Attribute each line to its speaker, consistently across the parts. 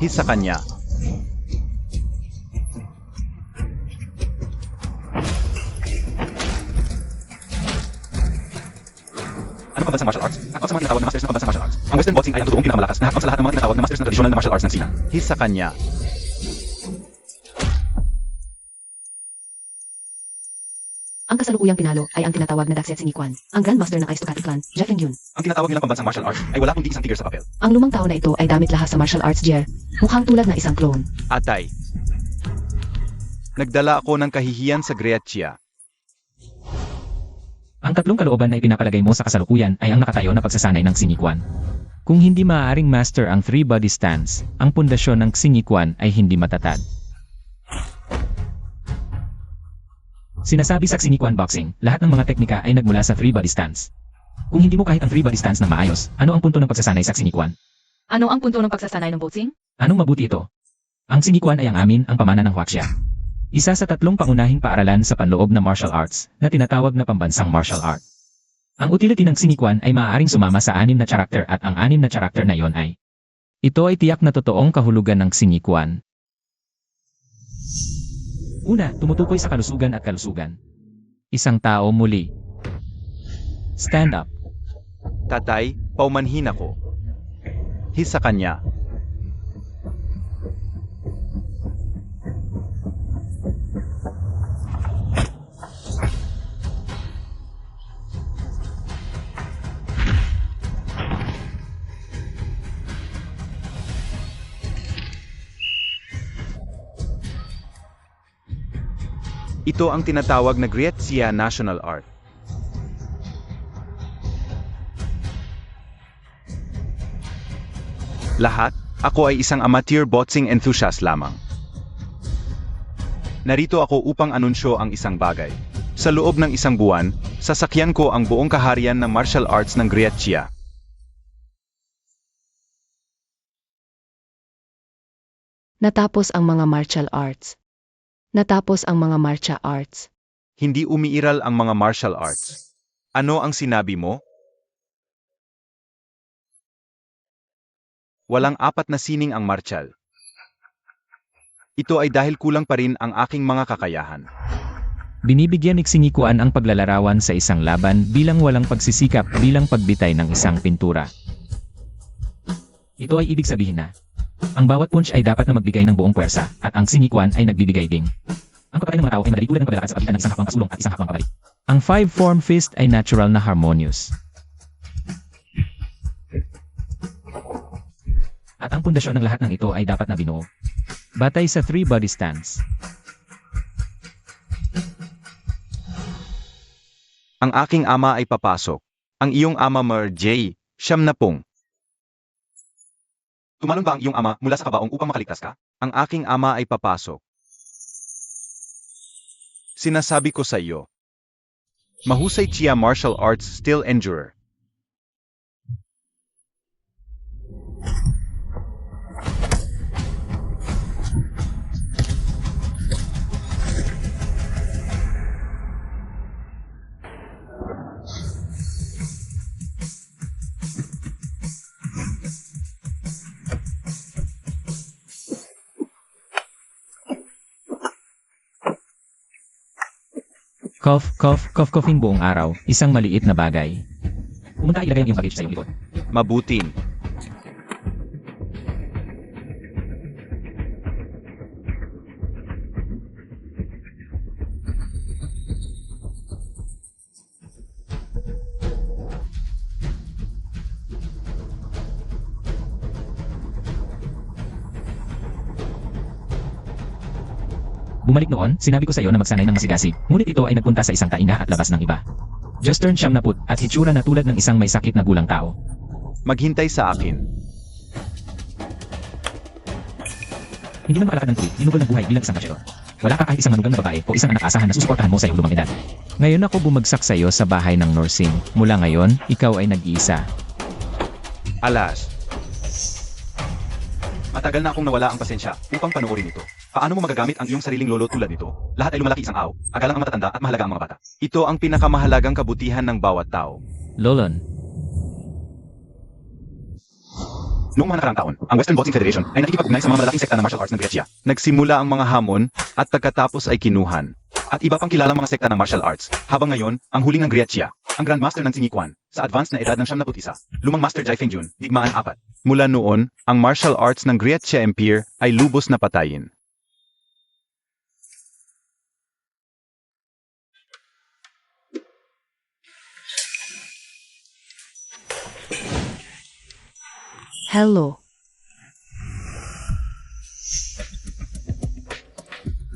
Speaker 1: sa kanya.
Speaker 2: Ano pambansang martial arts? Hakot sa mga tinatawag na masters ng pambansang martial arts. Ang Western boxing ay ang totoong pinakamalakas na hakot sa lahat ng mga tinatawag na masters ng tradisyonal na martial arts ng Sina.
Speaker 1: Sa kanya.
Speaker 3: Ang kasalukuyang pinalo ay ang tinatawag na Daxet Singikwan, ang Grandmaster ng Aristocratic Clan, Jeff Yun.
Speaker 2: Ang tinatawag nilang pambansang martial arts ay wala kundi isang tigre sa papel.
Speaker 3: Ang lumang tao na ito ay damit lahas sa martial arts gear, mukhang tulad ng isang clone.
Speaker 1: Atay. Nagdala ako ng kahihiyan sa Greatia.
Speaker 4: Ang tatlong kalooban na ipinapalagay mo sa kasalukuyan ay ang nakatayo na pagsasanay ng Singikwan. Kung hindi maaaring master ang three-body stance, ang pundasyon ng Singikwan ay hindi matatag. Sinasabi sa Singikwan boxing, lahat ng mga teknika ay nagmula sa three-body stance. Kung hindi mo kahit ang three-body stance na maayos, ano ang punto ng pagsasanay sa Singikwan?
Speaker 3: Ano ang punto ng pagsasanay ng boxing?
Speaker 4: Anong mabuti ito? Ang Singikwan ay ang amin, ang pamana ng Huaxia. Isa sa tatlong pangunahing paaralan sa panloob na martial arts na tinatawag na pambansang martial art. Ang utility ng Singikwan ay maaaring sumama sa 6 na character at ang 6 na character na iyon ay ito ay tiyak na totoong kahulugan ng Singikwan. Una, tumutukoy sa kalusugan at kalusugan. Isang tao muli. Stand up.
Speaker 1: Tatay, paumanhin ako. Sa kanya. Ito ang tinatawag na Greatia National Art. Lahat, ako ay isang amateur boxing enthusiast lamang. Narito ako upang anunsyo ang isang bagay. Sa loob ng isang buwan, sasakyan ko ang buong kaharian ng martial arts ng Greatia.
Speaker 3: Natapos ang mga martial arts. Natapos ang mga martial arts.
Speaker 1: Hindi umiiral ang mga martial arts. Ano ang sinabi mo? Walang 4 na sining ang martial. Ito ay dahil kulang pa rin ang aking mga kakayahan.
Speaker 4: Binibigyan ni Singikwan ang paglalarawan sa isang laban bilang walang pagsisikap bilang pagbitay ng isang pintura. Ito ay ibig sabihin na ang bawat punch ay dapat na magbigay ng buong puwersa, at ang Singikwan ay nagbibigay ding. Ang kapatid ng mga tao ay madali tulad ng paglalakad sa pagitan ng isang hakbang pasulong at isang hakbang pabalik. Ang 5-form fist ay natural na harmonious. At ang pundasyon ng lahat ng ito ay dapat na binuo. Batay sa 3-body stance.
Speaker 1: Ang aking ama ay papasok. Ang iyong ama J. 70.
Speaker 2: Tumalon ba ang iyong ama mula sa kabaong upang makaligtas ka?
Speaker 1: Ang aking ama ay papasok. Sinasabi ko sa iyo. Mahusay Chia martial arts still endurer.
Speaker 4: Coughing buong araw, isang maliit na bagay. Pumunta ilagay ang iyong baggage sa iyong likod.
Speaker 1: Mabuting.
Speaker 4: Bumalik noon, sinabi ko sa iyo na magsanay ng masigasig, ngunit ito ay nagpunta sa isang tainga at labas ng iba. Just turn 70 at hitsura na tulad ng isang may sakit na gulang tao.
Speaker 1: Maghintay sa akin.
Speaker 4: Hindi na makalakad ng tuwid, dinugol ng buhay bilang isang masyador. Wala ka kahit isang manugang na babae o isang anak asahan na susuportahan mo sa iyong lumang edad. Ngayon ako bumagsak sa iyo sa bahay ng nursing. Mula ngayon, ikaw ay nag-iisa.
Speaker 1: Alas.
Speaker 2: Matagal na akong nawala ang pasensya upang panoorin ito. Paano mo magagamit ang iyong sariling lolo tulad nito? Lahat ay lumalaki isang aw, agalang ang matatanda at mahalaga ang mga bata.
Speaker 1: Ito ang pinakamahalagang kabutihan ng bawat tao.
Speaker 4: Lolon.
Speaker 2: Noong mga nakaraang taon, ang Western Boxing Federation ay nakikipag-ugnay sa mga malalaking sekta ng martial arts ng Grecya.
Speaker 1: Nagsimula ang mga hamon at pagkatapos ay kinuhan.
Speaker 2: At iba pang kilalang mga sekta ng martial arts. Habang ngayon, ang huling ng Grecya, ang Grandmaster ng Singiquan, sa advanced na edad ng 71, lumang Master Jai Fengjun, digmaan 4.
Speaker 1: Mula noon, ang martial arts ng Grecya Empire ay lubos na patayin.
Speaker 3: Hello.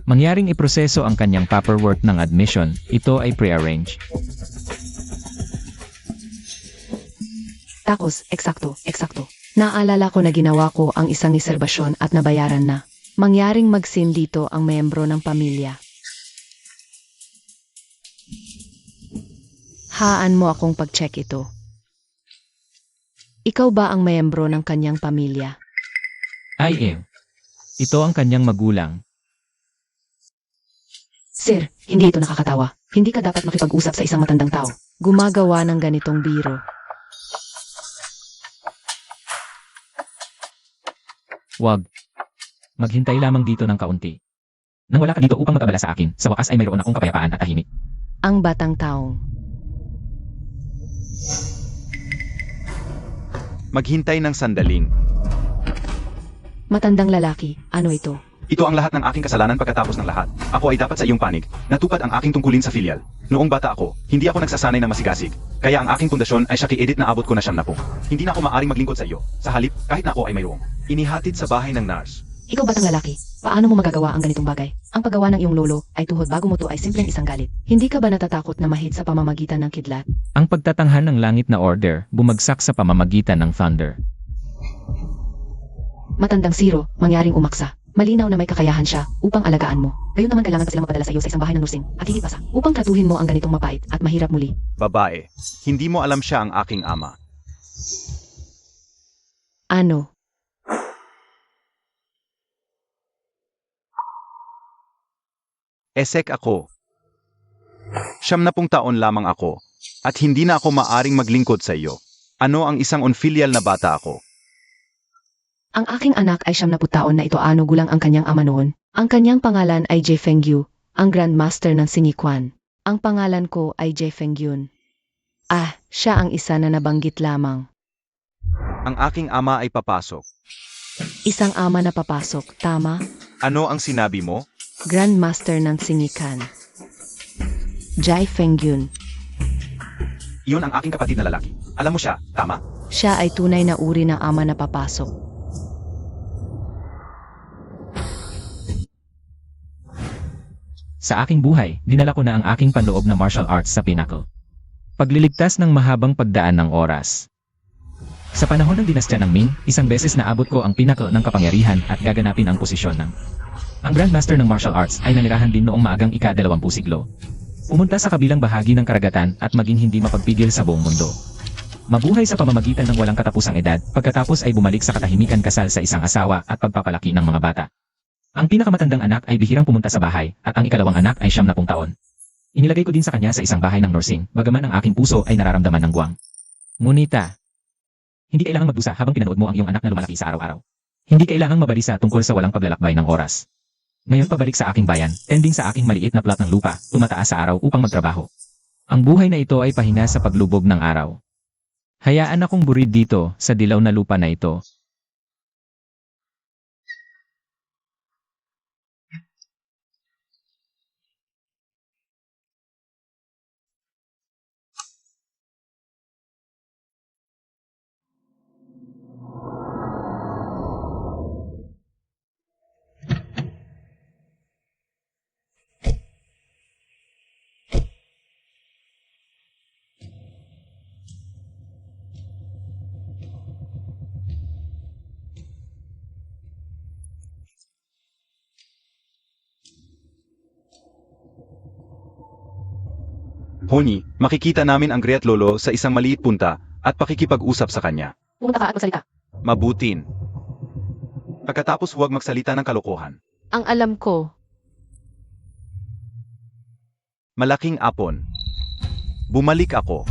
Speaker 4: Mangyaring iproseso ang kanyang paperwork ng admission, ito ay pre-arrange.
Speaker 3: Takos, eksakto. Naalala ko na ginawa ko ang isang reserbasyon at nabayaran na. Mangyaring magsin dito ang miyembro ng pamilya. Haan mo akong pag-check ito. Ikaw ba ang miyembro ng kanyang pamilya?
Speaker 4: I am. Ito ang kanyang magulang.
Speaker 3: Sir, hindi ito nakakatawa. Hindi ka dapat makipag-usap sa isang matandang tao. Gumagawa ng ganitong biro.
Speaker 4: Wag. Maghintay lamang dito ng kaunti. Nang wala ka dito upang mag-abala sa akin, sa wakas ay mayroon akong kapayapaan at tahimik.
Speaker 3: Ang batang taong.
Speaker 1: Maghintay ng sandaling.
Speaker 3: Matandang lalaki, ano ito?
Speaker 2: Ito ang lahat ng aking kasalanan pagkatapos ng lahat. Ako ay dapat sa iyong panig. Natupad ang aking tungkulin sa filial. Noong bata ako, hindi ako nagsasanay na masigasig. Kaya ang aking pundasyon ay siya ki-edit na abot ko na 70. Hindi na ako maaring maglingkod sa iyo. Sa halip, kahit na ako ay mayroong.
Speaker 1: Inihatid sa bahay ng nurse.
Speaker 3: Ikaw batang lalaki, paano mo magagawa ang ganitong bagay? Ang paggawa ng iyong lolo ay tuhod bago mo to ay simpleng isang galit. Hindi ka ba natatakot na mahid sa pamamagitan ng kidlat?
Speaker 4: Ang pagtatanghal ng langit na order, bumagsak sa pamamagitan ng thunder.
Speaker 3: Matandang Zero, mangyaring umaksa. Malinaw na may kakayahan siya upang alagaan mo. Gayon naman kailangan pa silang mapadala sa iyo sa isang bahay ng nursing at higit pa sa upang tratuhin mo ang ganitong mapait at mahirap muli.
Speaker 1: Babae, hindi mo alam siya ang aking ama.
Speaker 3: Ano?
Speaker 1: Esek ako. 70 taon lamang ako, at hindi na ako maaring maglingkod sa iyo. Ano ang isang unfilial na bata ako?
Speaker 3: Ang aking anak ay 70 taon na ito ano gulang ang kanyang ama noon. Ang kanyang pangalan ay Jai Fengyu, ang Grandmaster ng Singiquan. Ang pangalan ko ay Jai Fengyun. Ah, siya ang isa na nabanggit lamang.
Speaker 1: Ang aking ama ay papasok.
Speaker 3: Isang ama na papasok, tama?
Speaker 1: Ano ang sinabi mo?
Speaker 3: Grandmaster ng Singikan. Jai Fengyun.
Speaker 2: Iyon ang aking kapatid na lalaki. Alam mo siya, tama?
Speaker 3: Siya ay tunay na uri ng ama na papasok.
Speaker 4: Sa aking buhay, dinala ko na ang aking panloob na martial arts sa Pinnacle. Pagliligtas ng mahabang pagdaan ng oras. Sa panahon ng dinastya ng Ming, isang beses naabot ko ang Pinnacle ng kapangyarihan at gaganapin ang posisyon ng ang Grandmaster ng martial arts ay nanirahan din noong maagang ika-20 siglo. Pumunta sa kabilang bahagi ng karagatan at maging hindi mapagpigil sa buong mundo. Mabuhay sa pamamagitan ng walang katapusang edad, pagkatapos ay bumalik sa katahimikan kasal sa isang asawa at pagpapalaki ng mga bata. Ang pinakamatandang anak ay bihirang pumunta sa bahay, at ang ikalawang anak ay 70 taon. Inilagay ko din sa kanya sa isang bahay ng nursing, bagaman ang aking puso ay nararamdaman ng guwang. Ngunita, hindi kailangang magdusa habang pinanood mo ang iyong anak na lumalaki sa araw-araw. Hindi kailangang mabalisa tungkol sa walang paglalakbay ng oras. Ngayon pabalik sa aking bayan, tending sa aking maliit na plot ng lupa, tumataas sa araw upang magtrabaho. Ang buhay na ito ay pahinga sa paglubog ng araw. Hayaan akong burid dito, sa dilaw na lupa na ito.
Speaker 1: Honey, makikita namin ang Great Lolo sa isang maliit punta at pakikipag-usap sa kanya.
Speaker 3: Pumunta ka at magsalita.
Speaker 1: Mabutin. Pagkatapos huwag magsalita ng kalokohan.
Speaker 3: Ang alam ko,
Speaker 1: Malaking apon. Bumalik ako.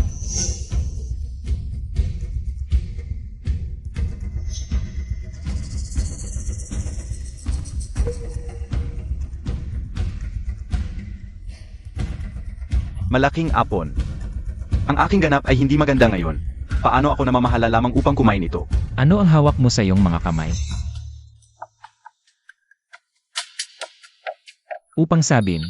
Speaker 1: Malaking apon. Ang aking ganap ay hindi maganda ngayon. Paano ako namamahala lamang upang kumain ito?
Speaker 4: Ano ang hawak mo sa iyong mga kamay? Upang sabin,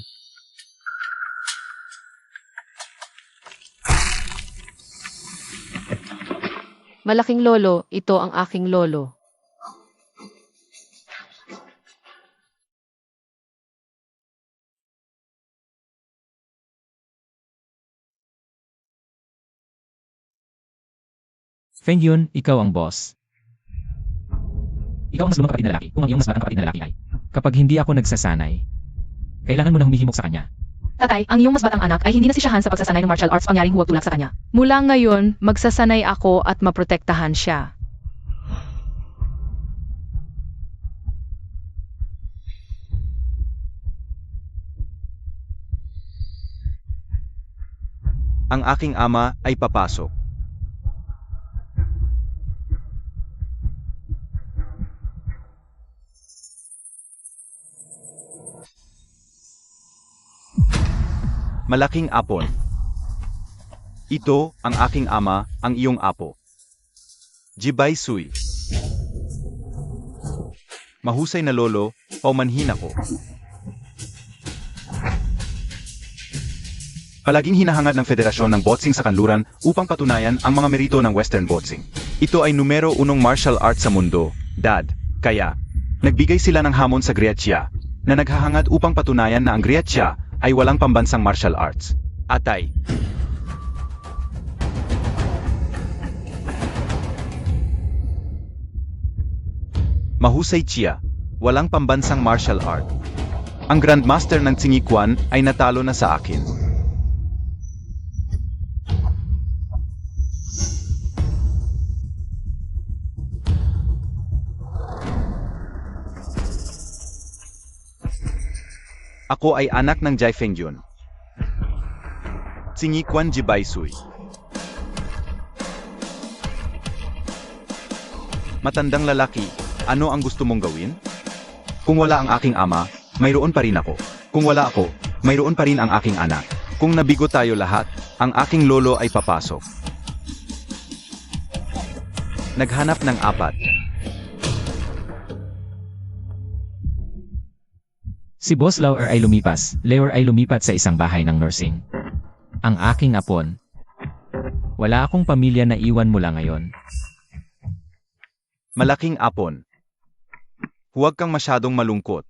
Speaker 3: Malaking lolo, ito ang aking lolo.
Speaker 4: Fengyun, ikaw ang boss. Ikaw ang mas lumang kapatid na lalaki kung ang iyong mas batang kapatid na lalaki ay. Kapag hindi ako nagsasanay, kailangan mo na humihimok sa kanya.
Speaker 3: Tatay, ang iyong mas batang anak ay hindi nasisiyahan sa pagsasanay ng martial arts pangyaring huwag tulak sa kanya. Mula ngayon, magsasanay ako at maprotektahan siya.
Speaker 1: Ang aking ama ay papasok. Malaking apon. Ito ang aking ama, ang iyong apo. Jibay Sui. Mahusay na lolo, paumanhin ako. Palaging hinahangad ng Federasyon ng Boxing sa kanluran upang patunayan ang mga merito ng Western Boxing. Ito ay numero 1 martial art sa mundo, Dad. Kaya, nagbigay sila ng hamon sa Griachia, na naghahangad upang patunayan na ang Griachia ay walang pambansang martial arts. Atay. Mahusay Chia, walang pambansang martial art. Ang Grandmaster ng Tsingikuan ay natalo na sa akin. Ako ay anak ng Jai Fengyun. Tsingikuan Jibay Sui. Matandang lalaki, ano ang gusto mong gawin? Kung wala ang aking ama, mayroon pa rin ako. Kung wala ako, mayroon pa rin ang aking anak. Kung nabigo tayo lahat, ang aking lolo ay papasok. Naghanap ng apat.
Speaker 4: Si Boss Lauer ay lumipas. Lauer ay lumipat sa isang bahay ng nursing. Ang aking apon. Wala akong pamilya na iwan mula ngayon.
Speaker 1: Malaking apon. Huwag kang masyadong malungkot.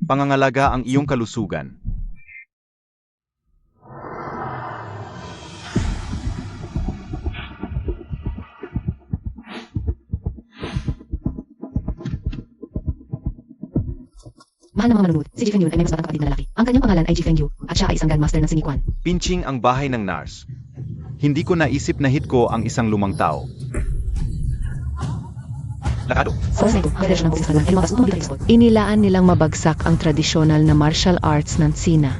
Speaker 1: Pangangalaga ang iyong kalusugan.
Speaker 3: Mahal na mga manunod, si Ji Fengyun ay may mas batang kapatid na lalaki. Ang kanyang pangalan ay Ji Fengyu, at siya ay isang Grandmaster ng Tsingikuan.
Speaker 1: Pinching ang bahay ng NARS. Hindi ko naisip na hit ko ang isang lumang tao. Lakado.
Speaker 3: Sa oras na ito, ang federasyon ng boxing sa kanluran ay lumabas upang magbigay ng spot. Inilaan nilang mabagsak ang tradisyonal na martial arts ng Tsina.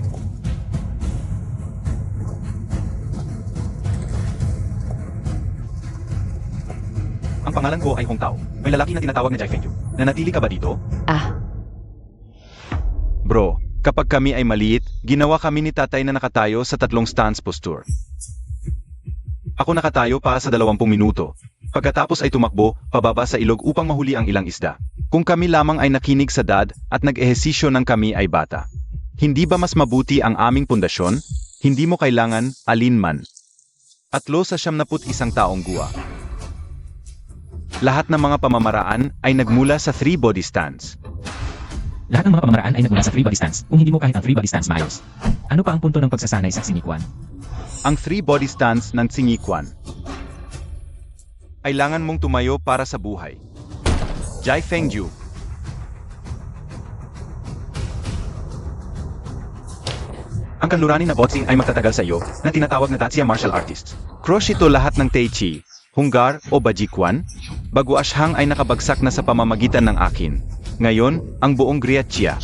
Speaker 2: Ang pangalan ko ay Hong Tao. May lalaki na tinatawag na Jai Fengyu. Nanatili ka ba dito?
Speaker 1: Bro, kapag kami ay maliit, ginawa kami ni tatay na nakatayo sa 3 stance posture. Ako nakatayo pa sa 20 minuto. Pagkatapos ay tumakbo, pababa sa ilog upang mahuli ang ilang isda. Kung kami lamang ay nakinig sa dad at nag-ehesisyo ng kami ay bata. Hindi ba mas mabuti ang aming pundasyon? Hindi mo kailangan alinman. Atlo sa 71 taong guwa. Lahat ng mga pamamaraan ay nagmula sa 3 body stance.
Speaker 4: Lahat ng mga pamamaraan ay nagmula sa 3 body stance, kung hindi mo kahit ang 3 body stance maayos. Ano pa ang punto ng pagsasanay sa Tsingikuan?
Speaker 1: Ang 3 body stance ng Tsingikuan. Kailangan mong tumayo para sa buhay. Jai Fengyu.
Speaker 2: Ang kanluranin na boxing ay magtatagal sa iyo na tinatawag na Dacia martial artists.
Speaker 1: Crush ito lahat ng Tai Chi, Hunggar o Bajikwan. Bago Ashang ay nakabagsak na sa pamamagitan ng akin. Ngayon, ang buong Griachia.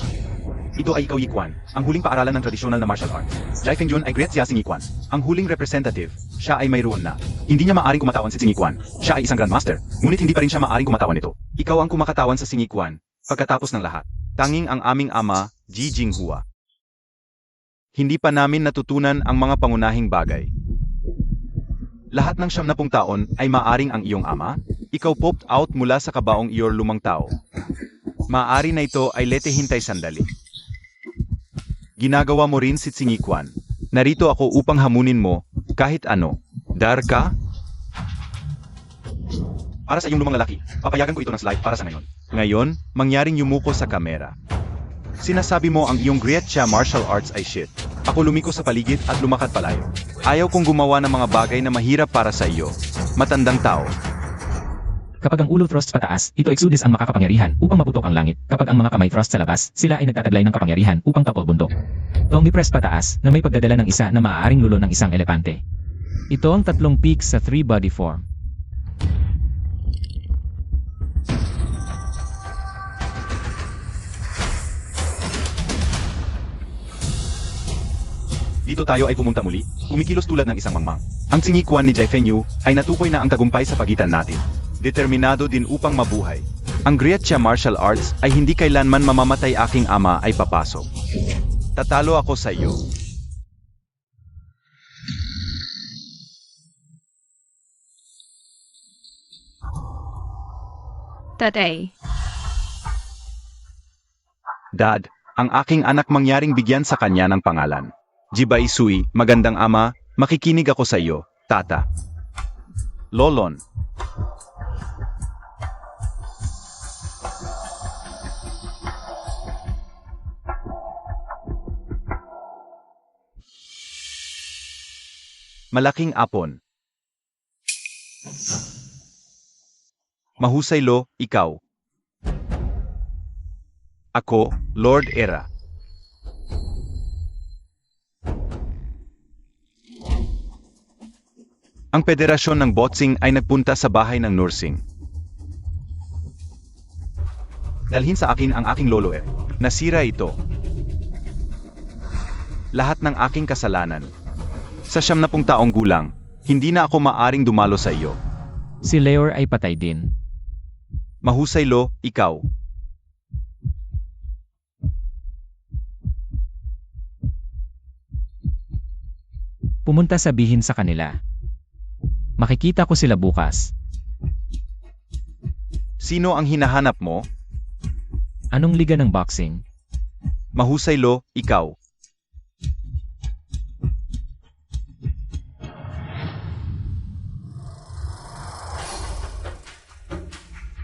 Speaker 2: Ito ay ikaw Yikwan, ang huling paaralan ng tradisyonal na martial arts. Jai Fengyun ay Griachia Tsingikuan, ang huling representative. Siya ay mayroon na. Hindi niya maaring kumatawan si Tsingikuan. Siya ay isang grandmaster, ngunit hindi pa rin siya maaring kumatawan nito.
Speaker 1: Ikaw ang kumakatawan sa Tsingikuan. Pagkatapos ng lahat, tanging ang aming ama, Ji Jinghua. hindi pa namin natutunan ang mga pangunahing bagay. Lahat ng 70 taon ay maaring ang iyong ama, ikaw popped out mula sa kabaong iyor lumang tao. Maaari na ito ay lete hintay sandali. Ginagawa mo rin si Tsingikwan. Narito ako upang hamunin mo, kahit ano. Dar ka?
Speaker 2: Para sa iyong lumang lalaki, papayagan ko ito ng slide para sa ngayon.
Speaker 1: Ngayon, mangyaring yumuko sa kamera. Sinasabi mo ang iyong Gretya martial arts ay shit. Ako lumiko sa paligid at lumakad palayo. Ayaw kong gumawa ng mga bagay na mahirap para sa iyo. Matandang tao.
Speaker 4: Kapag ang ulo thrust pataas, ito exudes ang makakapangyarihan upang maputok ang langit. Kapag ang mga kamay thrust sa labas, sila ay nagtataglay ng kapangyarihan upang tapol bundok. Tongi press pataas na may pagdadala ng isa na maaaring lulo ng isang elepante. Ito ang 3 peaks sa 3 body form.
Speaker 2: Dito tayo ay pumunta muli, kumikilos tulad ng isang mangmang.
Speaker 1: Ang Tsingikwan ni Jai Fengyu ay natukoy na ang tagumpay sa pagitan natin. Determinado din upang mabuhay. Ang Gretya martial arts ay hindi kailanman mamamatay aking ama ay papasok. Tatalo ako sa iyo.
Speaker 5: Tatay,
Speaker 1: Dad, ang aking anak mangyaring bigyan sa kanya ng pangalan. Jibay Sui, magandang ama, makikinig ako sa iyo, tata. Lolon. Malaking apon. Mahusay lo, ikaw. Ako, Lord Era. Ang federasyon ng boxing ay nagpunta sa bahay ng nursing.
Speaker 2: Dalhin sa akin ang aking lolo
Speaker 1: Nasira ito. Lahat ng aking kasalanan. Sa 70 taong gulang, hindi na ako maaring dumalo sa iyo.
Speaker 4: Si Leor ay patay din.
Speaker 1: Mahusay lo, ikaw.
Speaker 4: Pumunta sabihin sa kanila. Makikita ko sila bukas.
Speaker 1: Sino ang hinahanap mo?
Speaker 4: Anong liga ng boxing?
Speaker 1: Mahusay lo, ikaw.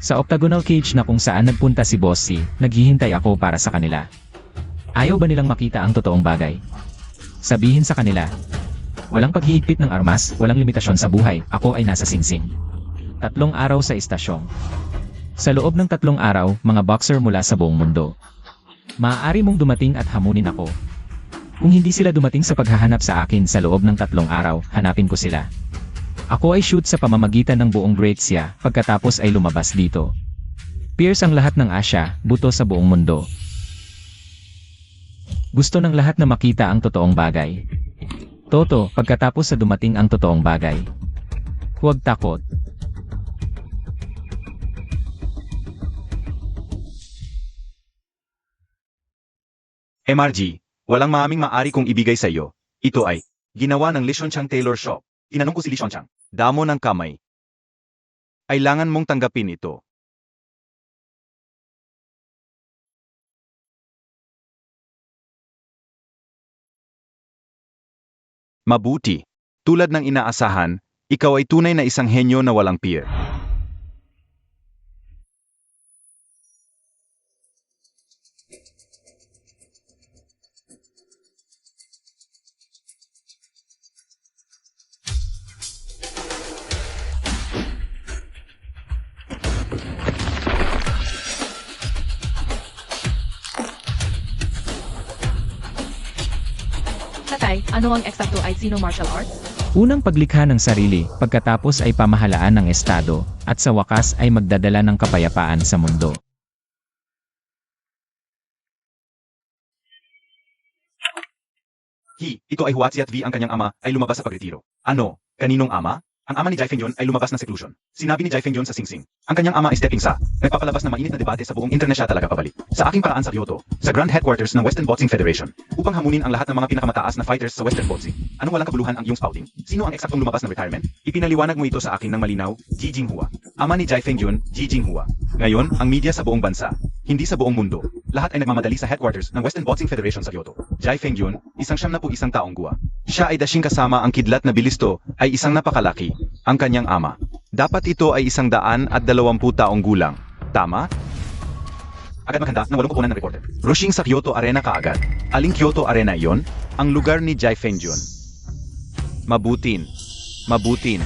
Speaker 4: Sa octagonal cage na kung saan nagpunta si Bossy, naghihintay ako para sa kanila. Ayaw ba nilang makita ang totoong bagay? Sabihin sa kanila, walang paghihigpit ng armas, walang limitasyon sa buhay, ako ay nasa singsing. 3 araw sa istasyon. Sa loob ng 3 araw, mga boxer mula sa buong mundo. Maaari mong dumating at hamunin ako. Kung hindi sila dumating sa paghahanap sa akin sa loob ng 3 araw, hanapin ko sila. Ako ay shoot sa pamamagitan ng buong Gretya, pagkatapos ay lumabas dito. Pierce ang lahat ng Asya, buto sa buong mundo. Gusto ng lahat na makita ang totoong bagay. Toto, pagkatapos sa dumating ang totoong bagay. Huwag takot.
Speaker 2: MRG, walang maaming maari kong ibigay sa iyo. Ito ay ginawa ng Li Shonchang Tailor Shop. Tinanong ko si Li Shonchang.
Speaker 1: Damo ng kamay. Kailangan mong tanggapin ito. Mabuti. Tulad ng inaasahan, ikaw ay tunay na isang henyo na walang peer.
Speaker 5: tatay, ano ang eksakto ay sino martial arts?
Speaker 4: Unang paglikha ng sarili, pagkatapos ay pamahalaan ng estado, at sa wakas ay magdadala ng kapayapaan sa mundo.
Speaker 2: Ito ay Huatsi at V ang kanyang ama ay lumabas sa pagretiro. Ano? Kaninong ama? Ang ama ni Jai Fengyun ay lumabas ng seclusion. Sinabi ni Jai Fengyun sa Sing Sing. Ang kanyang ama ay stepping sa, nagpapalabas ng mainit na debate sa buong internet siya talaga pabalik. Sa aking paraan sa Kyoto, sa Grand Headquarters ng Western Boxing Federation, upang hamunin ang lahat ng mga pinakamataas na fighters sa Western Boxing. Anong walang kabuluhan ang iyong spouting? Sino ang eksaktong lumabas ng retirement? Ipinaliwanag mo ito sa akin ng malinaw, Ji Jinghua. Ama ni Jai Fengyun, Ji Jinghua. Ngayon, ang media sa buong bansa, hindi sa buong mundo, lahat ay nagmamadali sa headquarters ng Western Boxing Federation sa Kyoto. Jai Fengyun, 171 taong guwa. Siya ay dashing kasama ang kidlat na bilisto ay isang napakalaki, ang kanyang ama. Dapat ito ay 120 taong gulang. Tama? Agad maghanda ng 8 kupunan ng reporter. Rushing sa Kyoto Arena kaagad. Aling Kyoto Arena iyon? Ang lugar ni Jai Fengyun. Mabutin. Mabutin.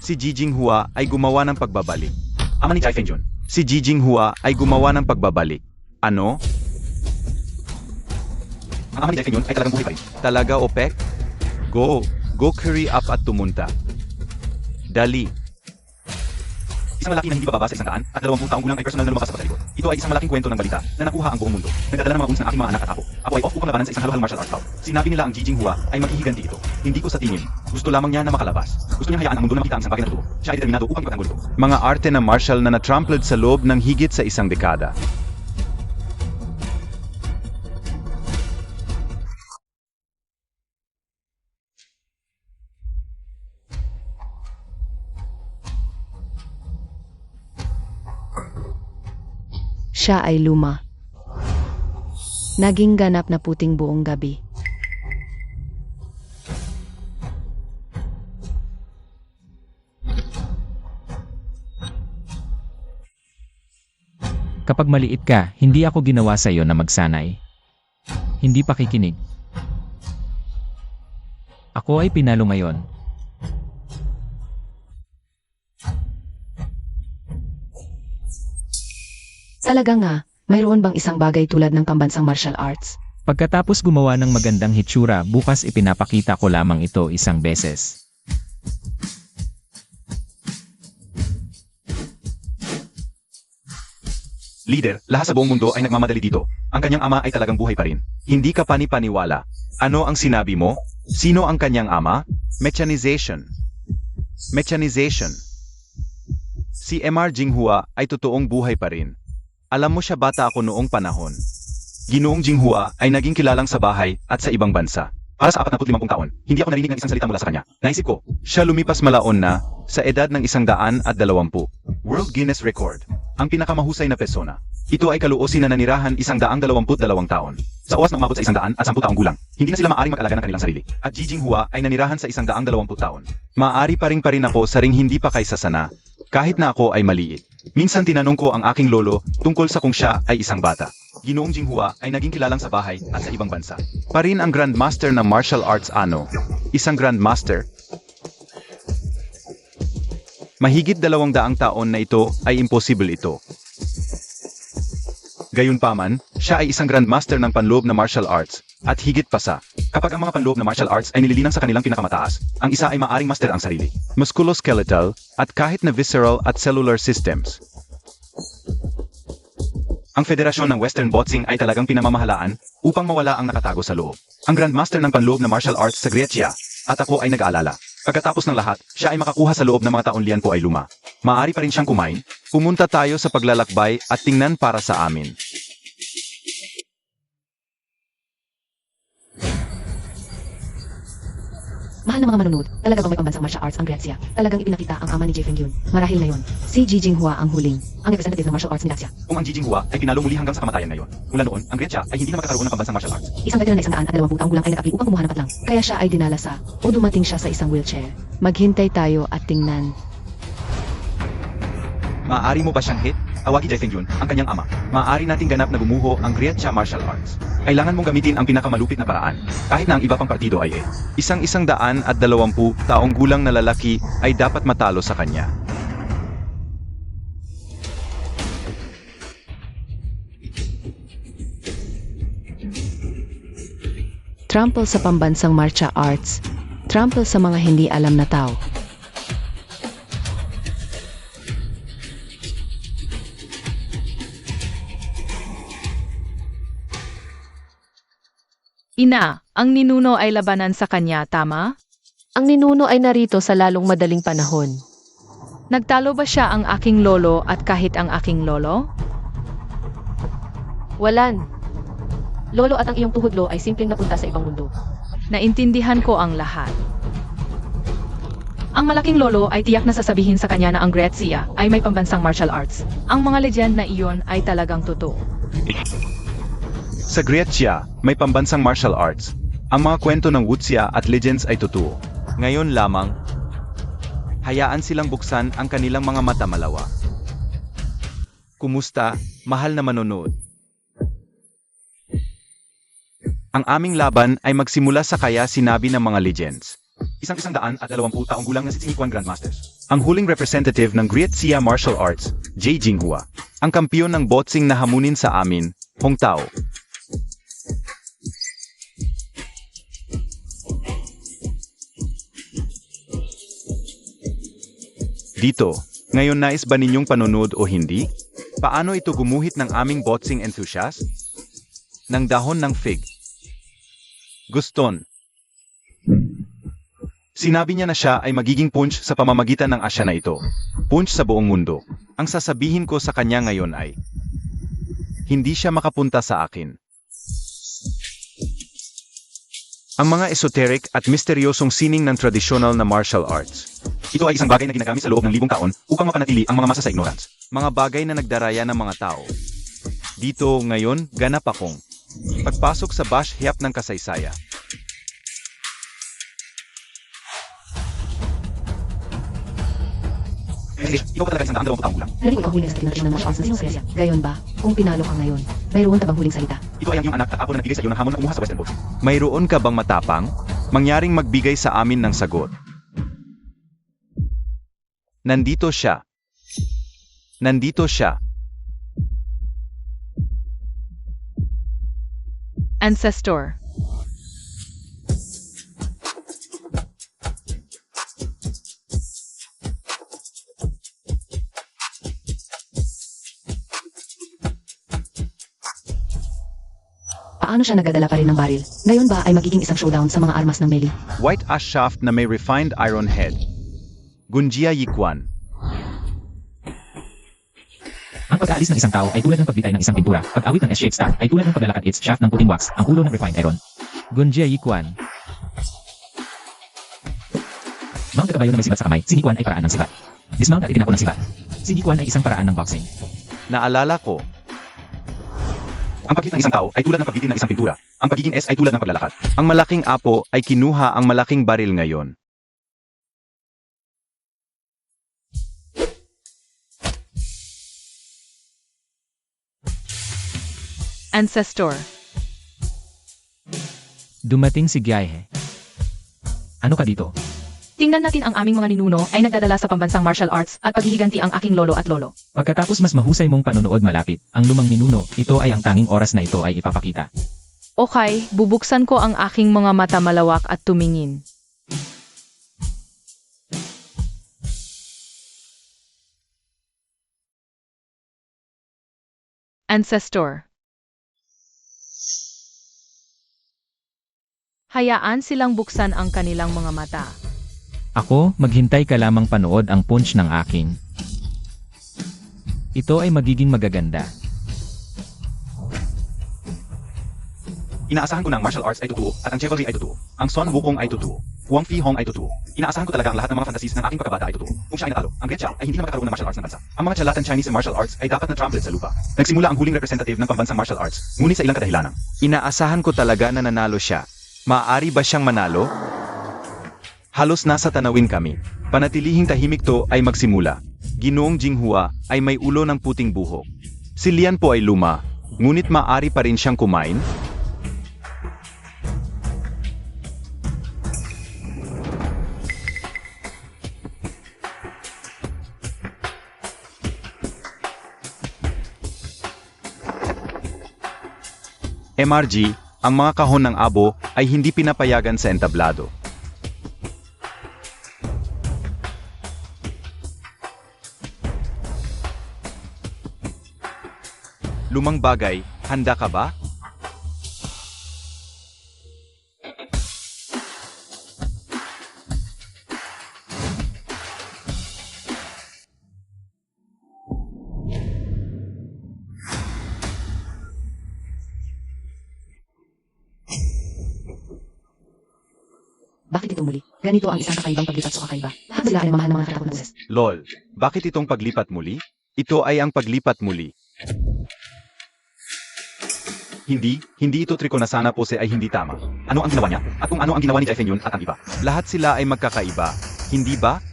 Speaker 2: Si Ji Jinghua ay gumawa ng pagbabalik. Ama ni Jai Fengyun. Si Ji Jinghua ay gumawa ng pagbabalik. Ano? Ang ama ni Jai Fengyun ay talagang buhay pa rin. Talaga, Opek? Go. Go curry up at tumunta. Dali. Isang lalaki na hindi bababa sa 100 at 20 taong gulang ay personal na lumabas sa pagkalikot. Ito ay isang malaking kwento ng balita na nakuha ang buong mundo. Nagdadala ng mga uns ng aking mga anak at ako. Ako ay off upang labanan sa isang halo-halo martial arts bout. Sinabi nila ang Ji Jinghua ay maghihiganti ito. Hindi ko sa tingin. Gusto lamang niya na makalabas. Gusto niya hayaan ang mundo na makita ang isang bagay na totoo. Siya ay determinado upang ipagtanggol ito. Mga arte na martial na na-trampled sa loob ng higit sa isang dekada.
Speaker 3: Siya ay luma. Naging ganap na puting buong gabi.
Speaker 4: Kapag maliit ka, hindi ako ginawa sa iyo na magsanay. Hindi pakikinig. Ako ay pinalo ngayon.
Speaker 3: Talaga nga, mayroon bang isang bagay tulad ng pambansang martial arts?
Speaker 4: Pagkatapos gumawa ng magandang hitsura, bukas ipinapakita ko lamang ito isang beses.
Speaker 2: Leader, lahat sa buong mundo ay nagmamadali dito. Ang kanyang ama ay talagang buhay pa rin. Hindi ka panipaniwala. Ano ang sinabi mo? Sino ang kanyang ama? Mechanization. Mechanization. Si MR Jinghua ay totoong buhay pa rin. Alam mo siya bata ako noong panahon. Ginoong Jinghua ay naging kilalang sa bahay at sa ibang bansa. Para sa 45 taon, hindi ako narinig ng isang salita mula sa kanya. Naisip ko, siya lumipas malaon na sa edad ng 120. World Guinness Record. Ang pinakamahusay na persona. Ito ay kaluosin na nanirahan 122 taon. Sa oras na umabot sa 110 taong gulang, hindi na sila maaring mag-alaga ng kanilang sarili. At Ji Jinghua ay nanirahan sa 120 taon. Maaari pa rin ako sa ring hindi pa kaysasana, kahit na ako ay maliit. Minsan tinanong ko ang aking lolo tungkol sa kung siya ay isang bata. Ginoong Jinghua ay naging kilalang sa bahay at sa ibang bansa. Parin ang Grandmaster ng martial arts ano? Isang Grandmaster? Mahigit 200 taon na ito ay imposible ito. Gayunpaman, siya ay isang Grandmaster ng panloob na martial arts, at higit pa sa, kapag ang mga panloob na martial arts ay nililinang sa kanilang pinakamataas, ang isa ay maaring master ang sarili, musculoskeletal, at kahit na visceral at cellular systems. Ang federasyon ng Western Boxing ay talagang pinamamahalaan upang mawala ang nakatago sa loob. Ang Grandmaster ng panloob na martial arts sa Greccia, at ako ay nag-aalala. Pagkatapos ng lahat, siya ay makakuha sa loob ng mga taon liyan ko ay luma. Maaari pa rin siyang kumain. Pumunta tayo sa paglalakbay at tingnan para sa amin.
Speaker 3: Mahal na mga manunod, talaga bang may pambansang martial arts ang Greccia? Talagang ipinakita ang ama ni Jai Fengyun. Marahil ngayon, si Ji Jinghua ang huling, ang representative ng martial arts ni Greccia.
Speaker 2: Kung ang Ji Jinghua ay pinalo muli hanggang sa kamatayan ngayon, mula noon, ang Greccia ay hindi na makakaroon ng pambansang martial arts.
Speaker 3: Isang veteran na 120 taong gulang ay nag-apli upang kumuha ng patlang. Kaya siya ay dinala sa, o dumating siya sa isang wheelchair. Maghintay tayo at tingnan.
Speaker 2: Maaari mo ba siyang hit? Awagi Jai Fengyun, ang kanyang ama. Maaari nating ganap na gumuho ang Greccia martial arts. Kailangan mong gamitin ang pinakamalupit na paraan, kahit na ang iba pang partido ay Isang 120 taong gulang na lalaki ay dapat matalo sa kanya.
Speaker 3: Trample sa pambansang martial arts. Trample sa mga hindi alam na tao.
Speaker 5: Ina, Ang ninuno ay labanan sa kanya, tama?
Speaker 3: Ang ninuno ay narito sa lalong madaling panahon.
Speaker 5: Nagtalo ba siya ang aking lolo at kahit ang aking lolo?
Speaker 3: Walan. Lolo at ang iyong tuhudlo ay simpleng napunta sa ibang mundo.
Speaker 5: Naintindihan ko ang lahat. Ang malaking lolo ay tiyak na sasabihin sa kanya na ang Gretsia ay may pambansang martial arts. Ang mga legend na iyon ay talagang totoo.
Speaker 1: Sa Gretsia, may pambansang martial arts. Ang mga kwento ng Wuxia at legends ay totoo. Ngayon lamang, hayaan silang buksan ang kanilang mga mata malawa. Kumusta, mahal na manonood? Ang aming laban ay magsimula sa kaya sinabi ng mga legends. Isang 120 taong gulang na si Xingyiquan Grandmasters. Ang huling representative ng Gretsia Martial Arts, Jie Jinghua. Ang kampiyon ng boxing na hamunin sa amin, Hong Tao. Dito, ngayon nais ba ninyong panonood o hindi? Paano ito gumuhit ng aming boxing enthusiast? Ng dahon ng fig. Guston. Sinabi niya na siya ay magiging punch sa pamamagitan ng asya na ito. Punch sa buong mundo. Ang sasabihin ko sa kanya ngayon ay, hindi siya makapunta sa akin. Ang mga esoteric at misteryosong sining ng tradisyonal na martial arts. Ito ay isang bagay na ginagamit sa loob ng libong taon upang mapanatili ang mga masa sa ignorance. Mga bagay na nagdaraya ng mga tao. Dito, ngayon, ganap akong pagpasok sa bash hiyap ng kasaysaya. Ikaw pa talaga isang 120 taong gulang.
Speaker 3: Narinig ko ang huling salita ng martial arts ng sinuselya. Gayon ba? Kung pinalo ka ngayon, mayroon ka bang huling salita?
Speaker 1: Ito ay ang iyong anak at apo na nagbigay sa iyo ng hamon na kumuha sa Western Boxing. Mayroon ka bang matapang? Mangyaring magbigay sa amin ng sagot. Nandito siya. Nandito siya.
Speaker 5: Ancestor.
Speaker 3: Paano siya nagdadala pa rin ng baril? Ngayon ba ay magiging isang showdown sa mga armas ng melee?
Speaker 1: White ash shaft na may refined iron head. Gunjia Yiquan.
Speaker 4: Ang pag-aalis ng isang tao ay tulad ng pagbitay ng isang pintura. Pag-awit ng S-shaped star ay tulad ng paglalakad its shaft ng puting wax, ang ulo ng refined iron. Gunjia Yiquan. Mount na kabayo na may sibat sa kamay, si Yiquan ay paraan ng sibat. Dismount at itinako ng sibat. Si Yiquan ay isang paraan ng boxing.
Speaker 1: Naalala ko. Ang paghit ng isang tao ay tulad ng pagbitin ng isang pintura. Ang pagiging S ay tulad ng paglalakad. Ang malaking apo ay kinuha ang malaking baril ngayon.
Speaker 5: Ancestor.
Speaker 4: Dumating si Gyaihe. Ano ka dito?
Speaker 5: Tingnan natin ang aming mga ninuno ay nagdadala sa pambansang martial arts at paghihiganti ang aking lolo at lolo.
Speaker 4: Pagkatapos mas mahusay mong panonood malapit, ang lumang ninuno, ito ay ang tanging oras na ito ay ipapakita.
Speaker 5: Okay, bubuksan ko ang aking mga mata malawak at tumingin. Ancestor. Hayaan silang buksan ang kanilang mga mata.
Speaker 4: Ako, maghintay ka lamang panood ang punch ng akin. Ito ay magiging magaganda.
Speaker 1: Inaasahan ko na ang martial arts ay totoo at ang chivalry ay totoo. Ang Sun Wukong ay totoo. Huang Fi Hong ay totoo. Inaasahan ko talaga ang lahat ng mga fantasies ng aking pagkabata ay totoo. Kung siya ay natalo, ang Gretsia ay hindi na makakaroon ng martial arts ng bansa. Ang mga tsalatan Chinese martial arts ay dapat na trampled sa lupa. Nagsimula ang huling representative ng pambansang martial arts, ngunit sa ilang kadahilanan. Inaasahan ko talaga na nanalo siya. Maaari ba siyang manalo? Halos nasa tanawin kami. Panatilihing tahimik to ay magsimula. Ginoong Jinghua ay may ulo ng puting buhok. Si Lian po ay luma, ngunit maaari pa rin siyang kumain. MRG, ang mga kahon ng abo ay hindi pinapayagan sa entablado. Lumang bagay, handa ka ba?
Speaker 3: Bakit ito muli? Ganito ang isang kakaibang paglipat sa kakaiba. Lahat sila ay mamahal ng mga nakatakot na boses.
Speaker 1: Lol, bakit itong paglipat muli? Ito ay ang paglipat muli. Hindi ito triko na sana pose ay hindi tama. Ano ang ginawa niya? At kung ano ang ginawa ni Jai Fengyun at ang iba?
Speaker 2: Lahat sila ay magkakaiba. Hindi ba?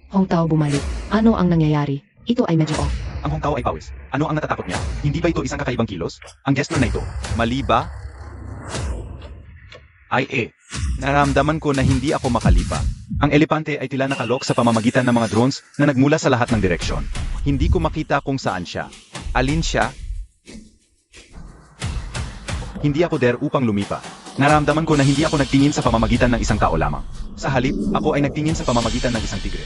Speaker 3: Hong Tao bumalik. Ano ang nangyayari? Ito ay medyo off.
Speaker 2: Ang Hong Tao ay pawis. Ano ang natatakot niya? Hindi ba ito isang kakaibang kilos? Ang gesture na ito.
Speaker 1: Mali ba? Naramdaman ko na hindi ako makalipa.
Speaker 2: Ang elepante ay tila nakalok sa pamamagitan ng mga drones na nagmula sa lahat ng direksyon.
Speaker 1: Hindi ko makita kung saan siya. Alin siya?
Speaker 2: Hindi ako der upang lumipa. Naramdaman ko na hindi ako nagtingin sa pamamagitan ng isang tao lamang. Sa halip, ako ay nagtingin sa pamamagitan ng isang tigre.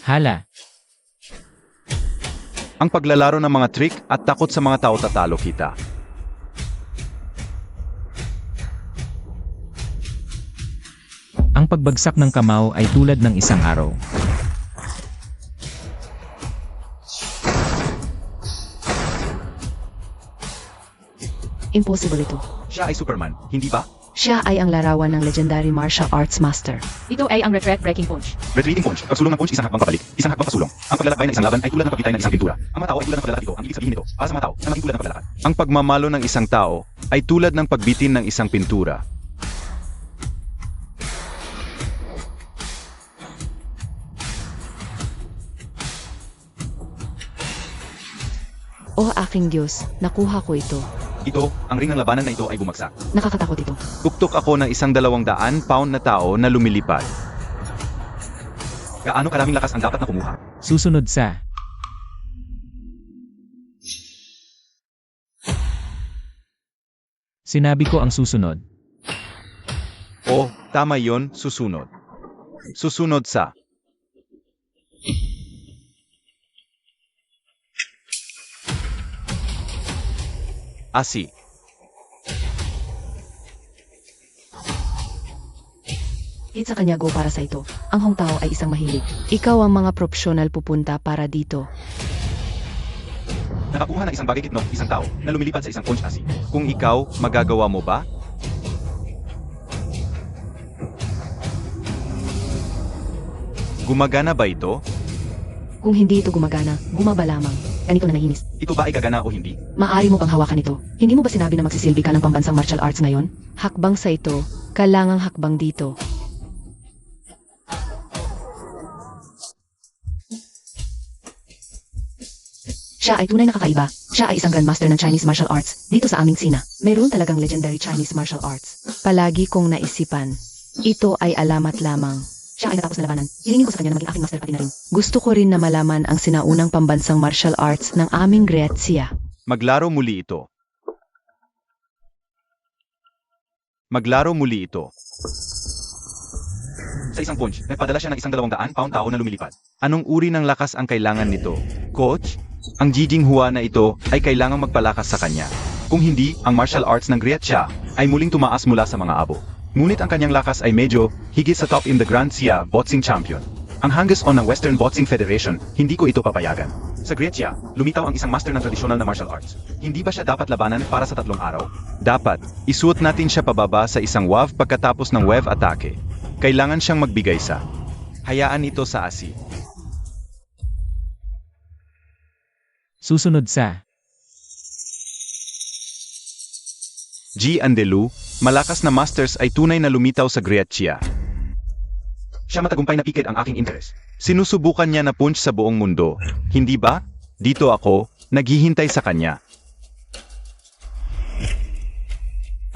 Speaker 4: Hala.
Speaker 1: Ang paglalaro ng mga trick at takot sa mga tao tatalo kita.
Speaker 4: Ang pagbagsak ng kamao ay tulad ng isang araw.
Speaker 3: Impossible ito.
Speaker 2: Siya ay Superman, hindi ba?
Speaker 3: Siya ay ang larawan ng legendary martial arts master.
Speaker 5: Ito ay ang retreat-breaking punch.
Speaker 2: Retreating punch, pagsulong ng punch, isang hakbang pabalik, isang hakbang pasulong. Ang paglalakbay ng isang laban ay tulad ng pagkitay ng isang pintura. Ang mga tao ay tulad ng paglalakad ito. Ang ibig sabihin nito, para sa mga tao, na maging tulad ng paglalakad.
Speaker 1: Ang pagmamalo ng isang tao ay tulad ng pagbitin ng isang pintura.
Speaker 3: Oh aking Diyos, nakuha ko ito.
Speaker 2: Ito, ang ring ng labanan na ito ay bumagsak.
Speaker 3: Nakakatakot ito.
Speaker 1: Tuktok ako ng isang 200 pound na tao na lumilipad.
Speaker 2: Gaano karaming lakas ang dapat na kumuha?
Speaker 4: Susunod sa Sinabi ko ang susunod.
Speaker 1: Oh, tama yon, susunod. Susunod sa Asi.
Speaker 3: Hit sa kanya go para sa ito. Ang Hong Tao ay isang mahilig. Ikaw ang mga profesional pupunta para dito.
Speaker 2: Nakakuha ng isang bagay kitno, isang tao, na lumilipad sa isang punch asi.
Speaker 1: Kung ikaw, magagawa mo ba? Gumagana ba ito?
Speaker 3: Kung hindi ito gumagana, bumaba lamang. Ganito na nahinis.
Speaker 2: Ito ba ay gagana o hindi?
Speaker 3: Maaari mo pang hawakan ito. Hindi mo ba sinabi na magsisilbi ka ng pambansang martial arts ngayon? Hakbang sa ito. Kailangang hakbang dito. Siya ay tunay na kakaiba. Siya ay isang grandmaster ng Chinese martial arts dito sa aming sina. Mayroon talagang legendary Chinese martial arts. Palagi kong naisipan. Ito ay alamat lamang. Siya ay natapos na labanan. Hilingin ko sa kanya na maging aking master pati na rin. Gusto ko rin na malaman ang sinaunang pambansang martial arts ng aming Gretsia.
Speaker 1: Maglaro muli ito. Maglaro muli ito.
Speaker 2: Sa isang punch, nagpadala siya ng isang 200 pound tao na lumilipad.
Speaker 1: Anong uri ng lakas ang kailangan nito? Coach? Ang Jijing Hua na ito ay kailangang magpalakas sa kanya.
Speaker 2: Kung hindi, ang martial arts ng Gretsia ay muling tumaas mula sa mga abo. Ngunit ang kanyang lakas ay medyo higit sa top in the Grand Sia Boxing Champion. Ang hanggas-on ng Western Boxing Federation, hindi ko ito papayagan. Sa Gretsia, lumitaw ang isang master ng tradisyonal na martial arts. Hindi ba siya dapat labanan para sa 3 araw?
Speaker 1: Dapat, isuot natin siya pababa sa isang wave pagkatapos ng wave atake. Kailangan siyang magbigay sa. Hayaan ito sa asi.
Speaker 4: Susunod sa
Speaker 1: G. Andelu, malakas na masters ay tunay na lumitaw sa Gretsia.
Speaker 2: Siya matagumpay na pikit ang aking interes.
Speaker 1: Sinusubukan niya na punch sa buong mundo. Hindi ba? Dito ako, naghihintay sa kanya.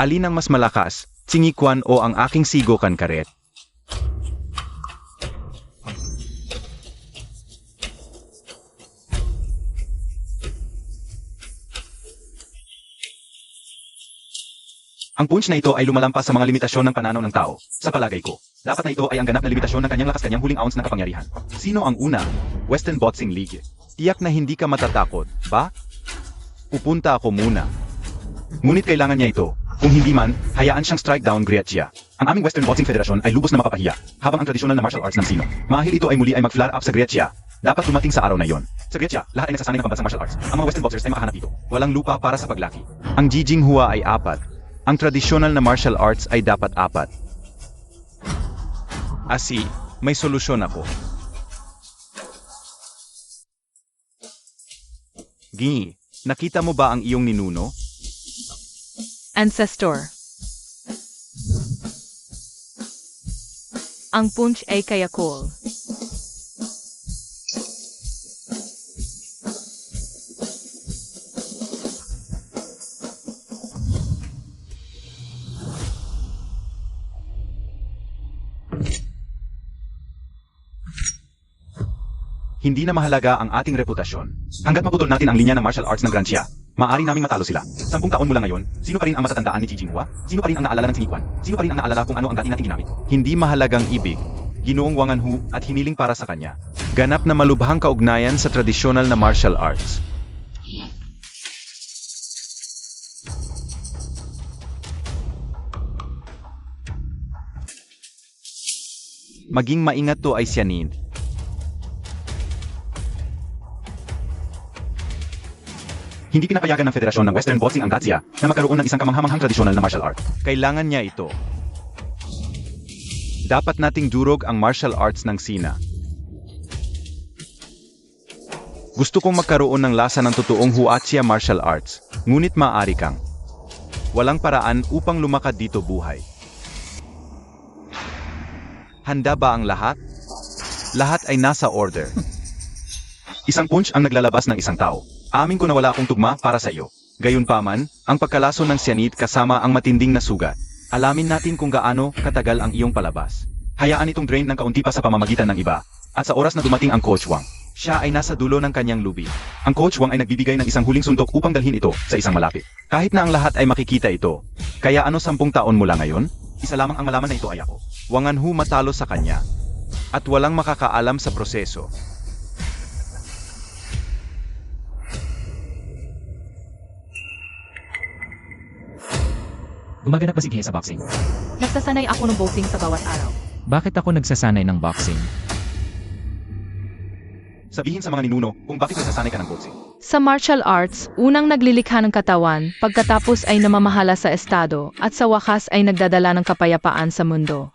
Speaker 1: Alin ang mas malakas, Tsingikwan o ang aking sigokan karet?
Speaker 2: Ang punch na ito ay lumalampas sa mga limitasyon ng pananaw ng tao. Sa palagay ko, dapat na ito ay ang ganap na limitasyon ng kanyang lakas, kanyang huling ounce ng kapangyarihan. Sino ang una? Western Boxing League.
Speaker 1: Tiyak na hindi ka matatakot, ba? Pupunta ako muna.
Speaker 2: Ngunit kailangan niya ito. Kung hindi man, hayaan siyang strike down Gretsia. Ang aming Western Boxing Federation ay lubos na makapahiya, habang ang tradisyonal na martial arts ng Sino. Mahil ito ay muli ay mag-flare up sa Gretsia. Dapat dumating sa araw na yon. Sa Gretya, lahat ay nagsasanay ng pambansang martial arts. Ang mga Western boxers ay makahanap dito. Walang lupa para sa paglaki.
Speaker 1: Ang Jijing Hua ay 4. Ang tradisyonal na martial arts ay dapat 4. Asi, may solusyon ako. Gi, nakita mo ba ang iyong ninuno?
Speaker 5: Ancestor. Ang punch ay kaya cool.
Speaker 2: Hindi na mahalaga ang ating reputasyon. Hanggat maputol natin ang linya ng martial arts ng Grantia, maaari naming matalo sila. 10 taon mula ngayon, sino pa rin ang matatandaan ni Jijing Hua? Sino pa rin ang naalala ng Sinikuan? Sino pa rin ang naalala kung ano ang dati nating ginamit?
Speaker 1: Hindi mahalagang ibig, ginoong Wangan Hu at hiniling para sa kanya. Ganap na malubhang kaugnayan sa tradisyonal na martial arts. Maging maingat to ay siyanin.
Speaker 2: Hindi pinapayagan ng Federasyon ng Western Boxing ang Grantia na magkaroon ng isang kamanghamanghang tradisyonal na martial art.
Speaker 1: Kailangan niya ito. Dapat nating durog ang martial arts ng Sina. Gusto kong magkaroon ng lasa ng totoong Huaxia martial arts, ngunit maaari kang. Walang paraan upang lumakad dito buhay. Handa ba ang lahat? Lahat ay nasa order.
Speaker 2: Isang punch ang naglalabas ng isang tao. Amin ko na wala akong tugma para sa iyo.
Speaker 1: Gayunpaman, ang pagkalaso ng cyanide kasama ang matinding na sugat. Alamin natin kung gaano katagal ang iyong palabas.
Speaker 2: Hayaan itong drain ng kaunti pa sa pamamagitan ng iba. At sa oras na dumating ang Coach Wang,
Speaker 1: Siya ay nasa dulo ng kanyang lubi.
Speaker 2: ang Coach Wang ay nagbibigay ng isang huling sundok upang dalhin ito sa isang malapit.
Speaker 1: Kahit na ang lahat ay makikita ito. Kaya ano 10 taon mula ngayon?
Speaker 2: Isa lamang ang malaman na ito ay ako.
Speaker 1: Wangan Hu matalo sa kanya. At walang makakaalam sa proseso.
Speaker 4: Gumaganap ba si Gie sa boxing?
Speaker 5: Nagsasanay ako ng boxing sa bawat araw.
Speaker 4: Bakit ako nagsasanay ng boxing?
Speaker 2: Sabihin sa mga ninuno kung bakit nasasanay ka ng boxing.
Speaker 5: Sa martial arts, unang naglilikha ng katawan, pagkatapos ay namamahala sa estado, at sa wakas ay nagdadala ng kapayapaan sa mundo.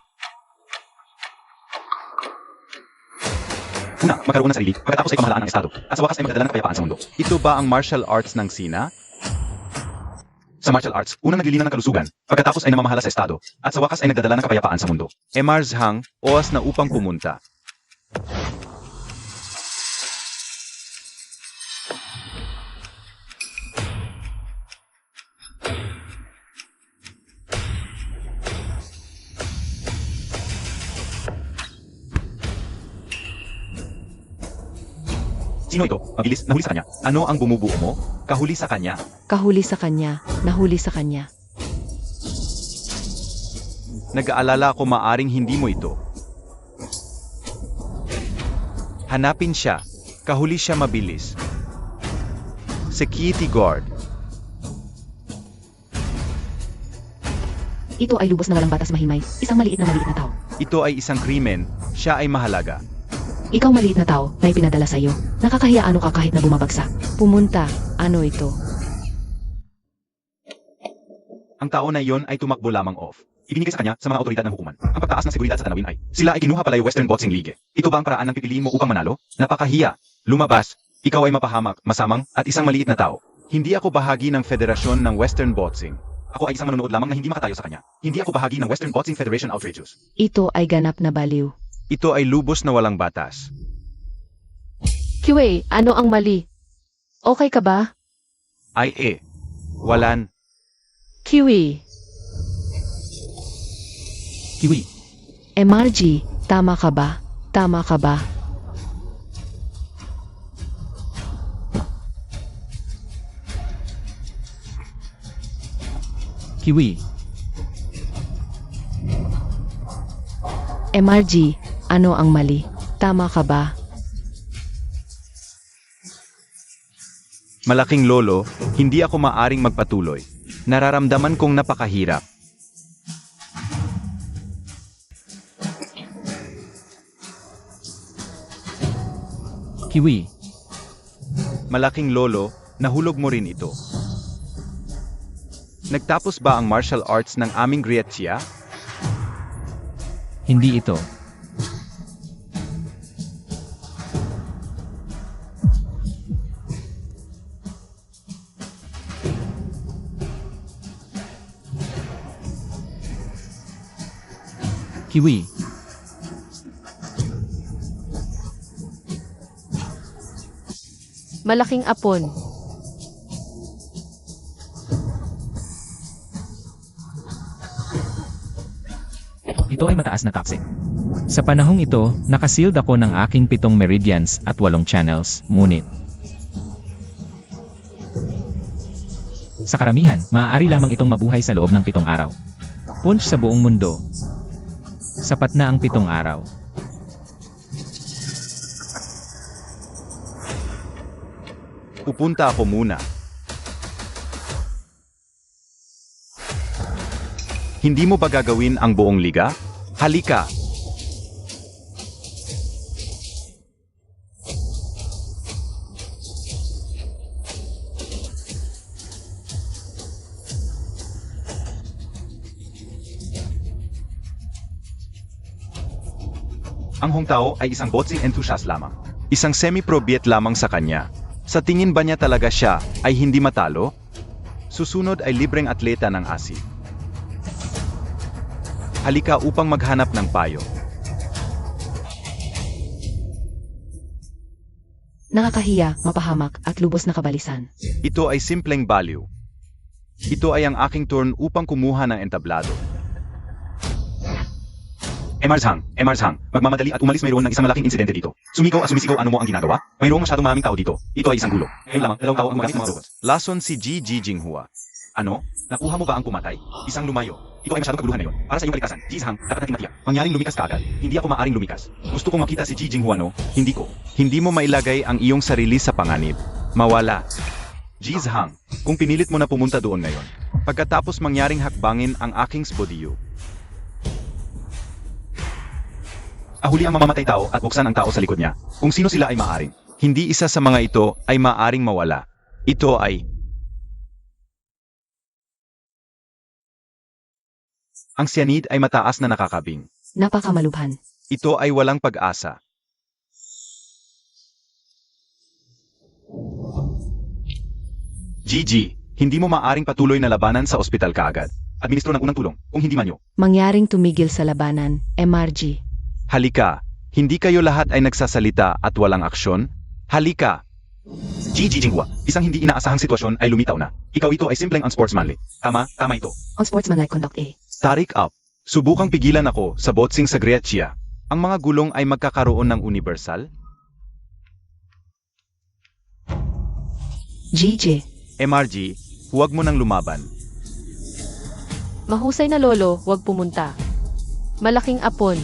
Speaker 2: Una, magkaroon ng sarili, pagkatapos ay pamahalaan ng estado, at sa wakas ay magdadala ng kapayapaan sa mundo.
Speaker 1: Ito ba ang martial arts ng Sina?
Speaker 2: Sa martial arts, unang naglilina ng kalusugan, pagkatapos ay namamahala sa estado, at sa wakas ay nagdadala ng kapayapaan sa mundo.
Speaker 1: Emars Hang, oras na upang pumunta.
Speaker 2: Sino ito? Mabilis, nahuli sa kanya.
Speaker 1: Ano ang bumubuo mo? Kahuli sa kanya.
Speaker 3: Kahuli sa kanya, nahuli sa kanya.
Speaker 1: Nag-aalala ako maaring hindi mo ito. Hanapin siya. Kahuli siya mabilis. Security guard.
Speaker 3: Ito ay lubos na walang batas mahimay, isang maliit na tao.
Speaker 1: Ito ay isang krimen. Siya ay mahalaga.
Speaker 3: Ikaw maliit na tao na ipinadala sa iyo. Nakakahiya ano ka kahit na bumabagsak. Pumunta, ano ito?
Speaker 2: Ang tao na iyon ay tumakbo lamang off. Ibinigay sa kanya sa mga otoridad ng hukuman. Ang pagtaas ng seguridad sa tanawin ay, sila ay kinuha pala yung Western Boxing League. Ito ba ang paraan ng pipiliin mo upang manalo? Napakahiya. Lumabas. Ikaw ay mapahamak, masamang, at isang maliit na tao.
Speaker 1: Hindi ako bahagi ng federasyon ng Western Boxing.
Speaker 2: Ako ay isang manonood lamang na hindi makatayo sa kanya. Hindi ako bahagi ng Western Boxing Federation outrageous.
Speaker 3: Ito ay ganap na baliw.
Speaker 1: Ito ay lubos na walang batas.
Speaker 3: Kiwei, ano ang mali? Okay ka ba?
Speaker 1: Ay walan.
Speaker 3: Kiwi,
Speaker 4: Kiwi,
Speaker 3: MRG, tama ka ba? Tama ka ba?
Speaker 4: Kiwi,
Speaker 3: MRG, ano ang mali? Tama ka ba?
Speaker 1: Malaking lolo, hindi ako maaring magpatuloy. Nararamdaman kong napakahirap.
Speaker 4: Kiwi.
Speaker 1: Malaking lolo, nahulog mo rin ito. Nagtapos ba ang martial arts ng aming Grietsia?
Speaker 4: Hindi ito. Kiwi.
Speaker 5: Malaking apon.
Speaker 4: Ito ay mataas na toxic. Sa panahong ito, nakasealed ako ng aking 7 meridians at 8 channels, ngunit sa karamihan, maaari lamang itong mabuhay sa loob ng 7 araw. Punch sa buong mundo. Sapat na ang 7 araw.
Speaker 1: Pupunta ako muna. Hindi mo ba gagawin ang buong liga? Halika! Ang Hong Tao ay isang boxing enthusiast lamang. Isang semi-pro beat lamang sa kanya. Sa tingin ba niya talaga siya ay hindi matalo? Susunod ay libreng atleta ng ASI. Halika upang maghanap ng payo.
Speaker 3: Nakakahiya, mapahamak, at lubos na kabalisan.
Speaker 1: Ito ay simpleng baliw. Ito ay ang aking turn upang kumuha ng entablado. Emarshang, magmamadali at umalis mayroon ng isang malaking insidente dito. Sumigaw at sumisigaw ano mo ang ginagawa? Mayroong masyadong maraming tao dito. Ito ay isang gulo. Ngayon lamang, dalawang tao ang magamit ng mga robots. Lason si Ji Jinghua. Ano? Nakuha mo ba ang pumatay? Isang lumayo. Ito ay masyadong kaguluhan ngayon. Para sa iyong kaligtasan, Jizhang, dapat natin matiyak. Mangyaring lumikas ka agad. Hindi ako maaring lumikas. Gusto kong makita si Ji Jinghua, no? Hindi ko. Hindi mo mailagay ang iyong sarili sa panganib. Mawala. Jizhang, kung pinilit mo na pumunta doon ngayon. Pagkatapos mangyaring hakbangin ang aking spodyo. Ahuli ang mamamatay tao at buksan ang tao sa likod niya. Kung sino sila ay maaring. Hindi isa sa mga ito ay maaring mawala. Ito ay... Ang cyanide ay mataas na nakakabing.
Speaker 3: Napakamalubhan.
Speaker 1: Ito ay walang pag-asa. Gigi, hindi mo maaring patuloy na labanan sa ospital kaagad. Administro ng unang tulong, kung hindi man yo.
Speaker 3: Mangyaring tumigil sa labanan, MRG.
Speaker 1: Halika, hindi kayo lahat ay nagsasalita at walang aksyon? Halika! Ji Jinghua, isang hindi inaasahang sitwasyon ay lumitaw na. Ikaw ito ay simpleng unsportsmanly. Tama ito.
Speaker 3: Unsportsmanlike conduct A.
Speaker 1: Tarik up. Subukang pigilan ako sa boxing sa Grietsia. Ang mga gulong ay magkakaroon ng universal?
Speaker 3: GJ.
Speaker 1: MRG, huwag mo nang lumaban.
Speaker 5: Mahusay na lolo, huwag pumunta. Malaking apon.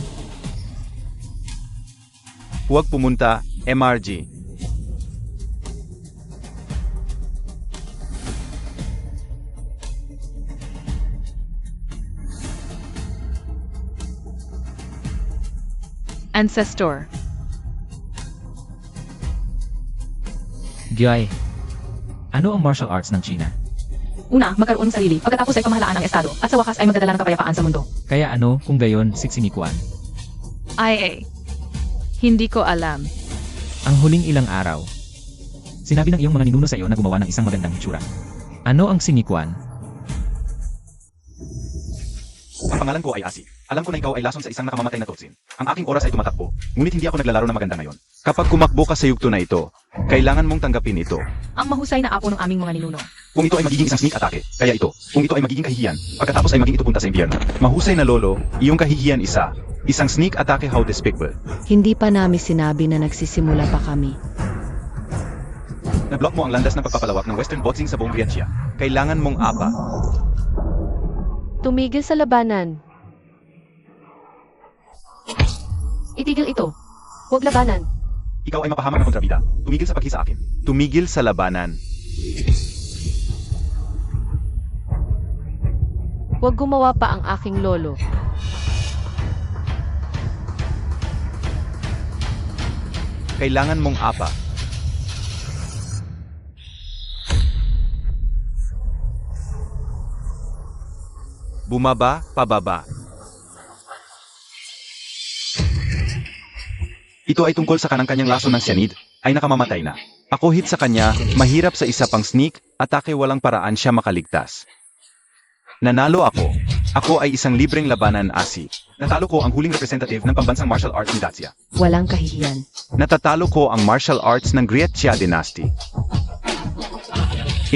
Speaker 1: Huwag pumunta, MRG.
Speaker 5: Ancestor.
Speaker 4: Gyoy. Ano ang martial arts ng China?
Speaker 5: Una, magkaroon ng sarili, pagkatapos ay pamahalaan ng estado, at sa wakas ay magdadala ng kapayapaan sa mundo.
Speaker 4: Kaya ano kung gayon si Sinikuan?
Speaker 5: Hindi ko alam.
Speaker 4: Ang huling ilang araw, sinabi ng iyong mga ninuno sa iyo na gumawa ng isang magandang hitsura. Ano ang Sinikuan?
Speaker 1: Ang pangalan ko ay Asi. Alam ko na ikaw ay lason sa isang nakamamatay na totsin. Ang aking oras ay tumatakbo, ngunit hindi ako naglalaro na maganda ngayon. Kapag kumakbo ka sa yugto na ito, kailangan mong tanggapin ito.
Speaker 5: Ang mahusay na apo ng aming mga ninuno.
Speaker 1: Kung ito ay magiging isang sneak atake, kaya ito. Kung ito ay magiging kahihiyan, pagkatapos ay maging ito punta sa impyerno. Mahusay na lolo, iyong kahihiyan isa. Isang sneak atake, how despicable.
Speaker 3: Hindi pa namin sinabi na nagsisimula pa kami.
Speaker 1: Na-block mo ang landas ng pagpapalawak ng Western boxing sa buong Grietsia. Kailangan mong apa.
Speaker 5: Tumigil sa labanan. Itigil ito. Huwag labanan.
Speaker 1: Ikaw ay mapahamak na kontrabida. Tumigil sa paghi sa akin. Tumigil sa labanan.
Speaker 5: Huwag gumawa pa ang aking lolo.
Speaker 1: Kailangan mong apa. Bumaba, pababa. Ito ay tungkol sa kanyang laso ng cyanide, ay nakamamatay na. Ako hit sa kanya, mahirap sa isa pang sneak, atake walang paraan siya makaligtas. Nanalo ako. Ako ay isang libreng labanan asi. Natalo ko ang huling representative ng pambansang martial arts ni Dacia.
Speaker 3: Walang kahihiyan.
Speaker 1: Natatalo ko ang martial arts ng Grietchia Dynasty.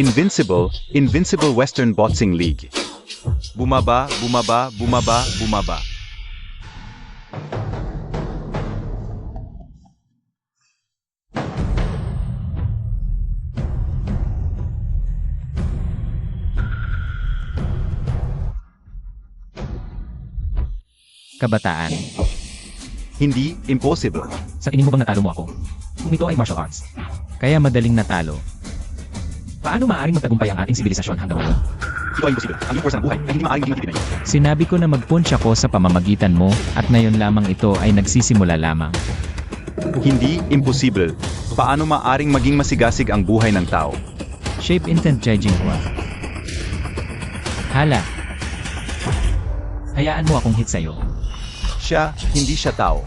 Speaker 1: Invincible Western Boxing League. Bumaba, bumaba, bumaba, bumaba.
Speaker 4: Kabataan.
Speaker 1: Hindi impossible.
Speaker 4: Sa tingin mo bang natalo mo ako? Kung ito ay martial arts. Kaya madaling natalo. Paano maaaring magtagumpay ang ating sibilisasyon hanggang ngayon?
Speaker 1: Ito ay imposible. Ang iyong forsa ng buhay ay hindi maaaring maging matibay.
Speaker 4: Sinabi ko na mag-punch ako sa pamamagitan mo at ngayon lamang ito ay nagsisimula lamang.
Speaker 1: Hindi imposible. Paano maaaring maging masigasig ang buhay ng tao?
Speaker 4: Shape intent judging ko. Hala. Hayaan mo akong hit sa'yo.
Speaker 1: Siya, hindi siya tao.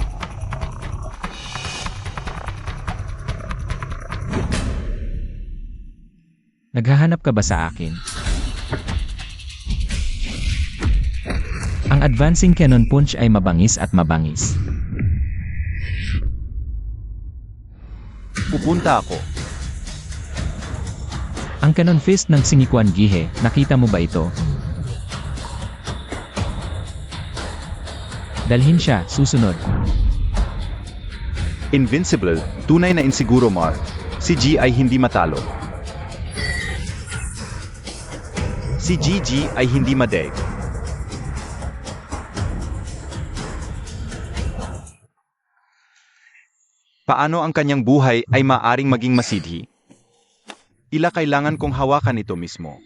Speaker 4: Naghahanap ka ba sa akin? Ang advancing cannon punch ay mabangis at mabangis.
Speaker 1: Pupunta ako.
Speaker 4: Ang cannon fist ng Sinikuan Gihe, nakita mo ba ito? Dalhin siya, susunod.
Speaker 1: Invincible, tunay na insiguro Mar. Si G ay hindi matalo. Si Gigi ay hindi madeg. Paano ang kanyang buhay ay maaring maging masidhi? Ila kailangan kong hawakan ito mismo.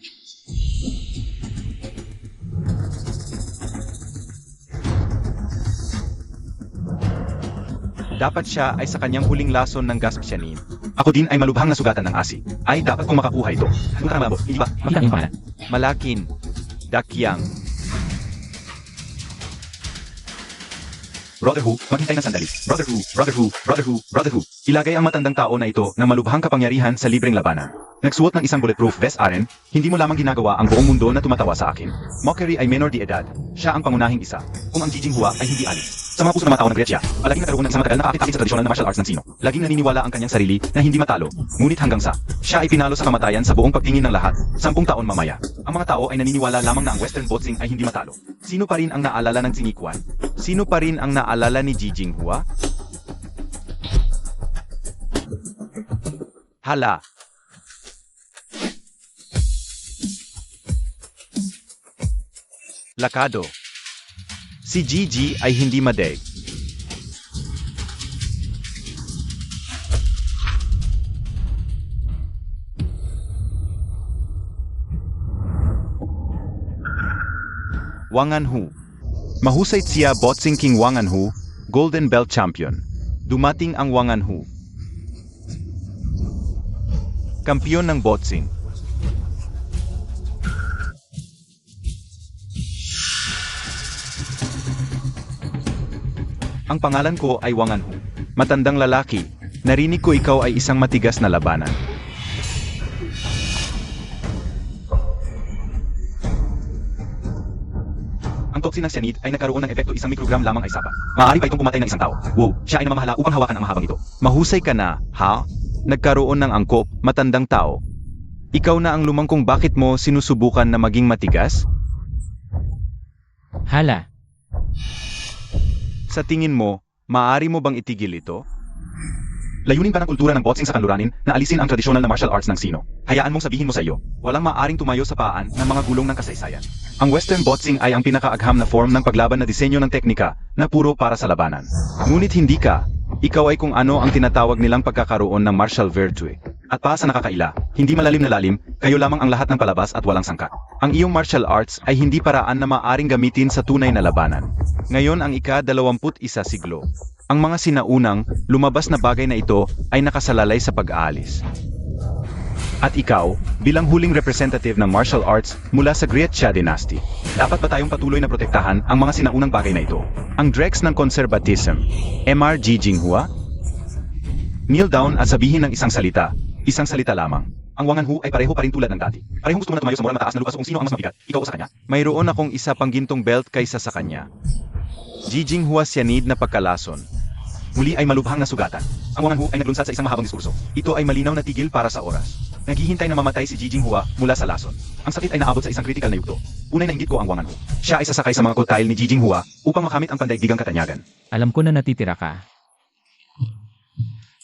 Speaker 1: Dapat siya ay sa kanyang huling lason ng Gaspicianin. Ako din ay malubhang nasugatan ng asi. Ay dapat kong makakuha ito. Ano ka malabo? Hindi ba?
Speaker 4: Makita ang iyong pangalan.
Speaker 1: Malakin. Dakyang. Brother Who, maghintay ng sandali. Brother Who, Brother Who, Brother Who, Brother Who. Ilagay ang matandang tao na ito ng malubhang kapangyarihan sa libreng labanan. Nagsuot ng isang bulletproof vest Aren, hindi mo lamang ginagawa ang buong mundo na tumatawa sa akin. Mockery ay menor de edad. Siya ang pangunahing isa. Kung ang Jijing Hua ay hindi alis. Sa mga puso ng mga tao ng Greccia, palaging nagkaroon ng isang matagal na kakit-akit sa tradisyonal na martial arts ng Sino. Laging naniniwala ang kanyang sarili na hindi matalo. Ngunit hanggang sa, siya ay pinalo sa kamatayan sa buong pagtingin ng lahat, 10 taon mamaya. Ang mga tao ay naniniwala lamang na ang Western boxing ay hindi matalo. Sino pa rin ang naalala ng Sinikuan? Sino pa rin ang naalala ni Jijing Hua? Hala. Lakado. Si Gigi ay hindi madeg. Wang Anhu. Mahusay siya boxing king Wang Anhu, Golden Belt Champion. Dumating ang Wang Anhu. Kampiyon ng boxing. Ang pangalan ko ay Wang Anhu. Matandang lalaki. Narinig ko ikaw ay isang matigas na labanan. Ang toxin ng cyanide ay nagkaroon ng epekto 1 mikrogram lamang ay sapa. Maaari pa itong pumatay ng isang tao. Wow, siya ay namamahala upang hawakan ang mahabang ito. Mahusay ka na, ha? Nagkaroon ng angkop, matandang tao. Ikaw na ang lumang kung bakit mo sinusubukan na maging matigas?
Speaker 4: Hala.
Speaker 1: Sa tingin mo, maaari mo bang itigil ito? Layunin pa ng kultura ng boxing sa kanluranin na alisin ang tradisyonal na martial arts ng Sino. Hayaan mong sabihin mo sa iyo, walang maaring tumayo sa paan ng mga gulong ng kasaysayan. Ang Western boxing ay ang pinakaagham na form ng paglaban na disenyo ng teknika na puro para sa labanan. Ngunit hindi ka. Ikaw ay kung ano ang tinatawag nilang pagkakaroon ng martial virtue. At pa sa nakakaila, hindi malalim na lalim, kayo lamang ang lahat ng palabas at walang sangka. Ang iyong martial arts ay hindi paraan na maaring gamitin sa tunay na labanan. Ngayon ang ika-21 siglo. Ang mga sinaunang, lumabas na bagay na ito ay nakasalalay sa pag-aalis. At ikaw, bilang huling representative ng martial arts mula sa Grietxia Dynasty, dapat ba tayong patuloy na protektahan ang mga sinaunang bagay na ito? Ang Drex ng Conservatism, MR Jinghua? Kneel down at sabihin ng isang salita lamang. Ang Wangan Hu ay pareho pa rin tulad ng dati. Parehong gusto mo na tumayo sa moral mataas na lupa, so kung sino ang mas mabigat, ikaw o sa kanya. Mayroon akong isa pang gintong belt kaysa sa kanya. Jinghua Cyanide na pagkalason. Muli ay malubhang na sugatan. Ang Wangan Hu ay naglunsad sa isang mahabang diskurso. Ito ay malinaw na tigil para sa oras. Naghihintay na mamatay si Jinghua mula sa lason. Ang sakit ay naabot sa isang critical na yugto. Unay na inggit ko ang Wangan Hu. Siya ay sasakay sa mga kotail ni Jinghua upang makamit ang pandaigdigang katanyagan.
Speaker 4: Alam ko na natitira ka.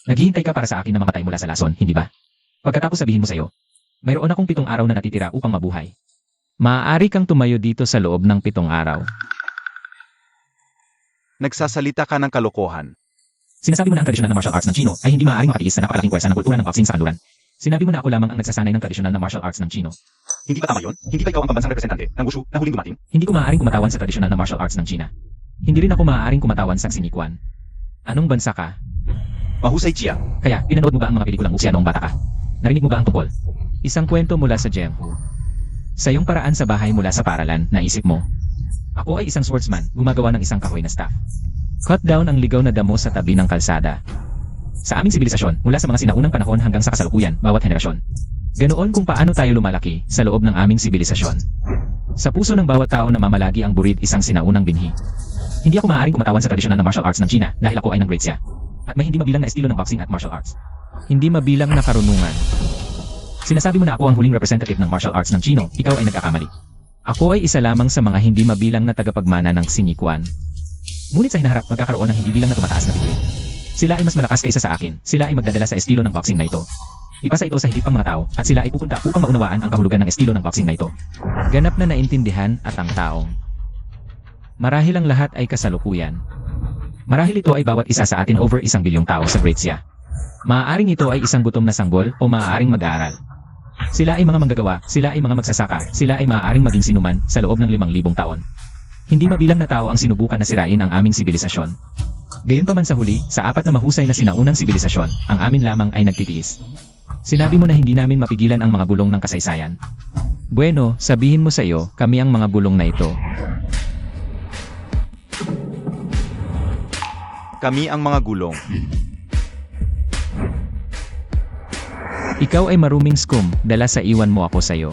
Speaker 4: Naghihintay ka para sa akin na mamatay mula sa lason, hindi ba? Pagkatapos sabihin mo sa'yo, mayroon akong 7 araw na natitira upang mabuhay. Maaari kang tumayo dito sa loob ng 7 araw.
Speaker 1: Nagsasalita ka ng kalokohan.
Speaker 4: Sinasabi mo na ang tradisyonal na martial arts ng Chino ay hindi maaaring makatiis sa napakalaking pwersa ng kultura ng boxing sa kanluran. Sinabi mo na ako lamang ang nagsasanay ng tradisyonal na martial arts ng Chino.
Speaker 1: Hindi ba tama yun? Hindi ba ikaw ang pambansang representante ng Wushu na huling dumating?
Speaker 4: Hindi ko maaaring kumatawan sa tradisyonal na martial arts ng China. Hindi rin ako maaaring kumatawan sa Xinyiquan. Anong bansa ka?
Speaker 1: Mahusay Chia.
Speaker 4: Kaya, pinanood mo ba ang mga pelikulang Wuxia noong bata ka? Narinig mo ba ang tungkol? Isang kwento mula sa Jianghu. Sa iyong paraan sa bahay mula sa paralan, naisip mo. Ako ay isang swordsman, gumagawa ng isang kahoy na staff. Cut down ang ligaw na damo sa tabi ng kalsada. Sa aming sibilisasyon, mula sa mga sinaunang panahon hanggang sa kasalukuyan, bawat henerasyon. Ganoon kung paano tayo lumalaki sa loob ng aming sibilisasyon. Sa puso ng bawat tao na mamalagi ang burid isang sinaunang binhi. Hindi ako maaaring kumatawan sa tradisyonal na martial arts ng China dahil ako ay ng Grietxia. At may hindi mabilang na estilo ng boxing at martial arts. Hindi mabilang na karunungan. Sinasabi mo na ako ang huling representative ng martial arts ng Chino, ikaw ay nagkakamali. Ako ay isa lamang sa mga hindi mabilang na tagapagmana ng Xinyiquan. Ngunit sa hinaharap, magkakaroon ng hindi bilang na tumataas na bituin. Sila ay mas malakas kaysa sa akin, sila ay magdadala sa estilo ng boxing na ito. Ipasa ito sa higit pang mga tao, at sila ay pupunta upang maunawaan ang kahulugan ng estilo ng boxing na ito. Ganap na naintindihan at ang taong. Marahil ang lahat ay kasalukuyan. Marahil ito ay bawat isa sa atin over 1 bilyong tao sa Grietxia. Maaaring ito ay isang gutom na sanggol o maaaring mag-aaral. Sila ay mga manggagawa, sila ay mga magsasaka, sila ay maaaring maging sinuman sa loob ng 5,000 taon. Hindi mabilang na tao ang sinubukan na sirain ang aming sibilisasyon. Gayunpaman sa huli, sa 4 na mahusay na sinaunang sibilisasyon, ang amin lamang ay nagtitiis. Sinabi mo na hindi namin mapigilan ang mga bulong ng kasaysayan. Bueno, sabihin mo sa iyo, kami ang mga bulong na ito.
Speaker 1: Kami ang mga gulong.
Speaker 4: Ikaw ay maruming scum, dala sa iwan mo ako sa iyo.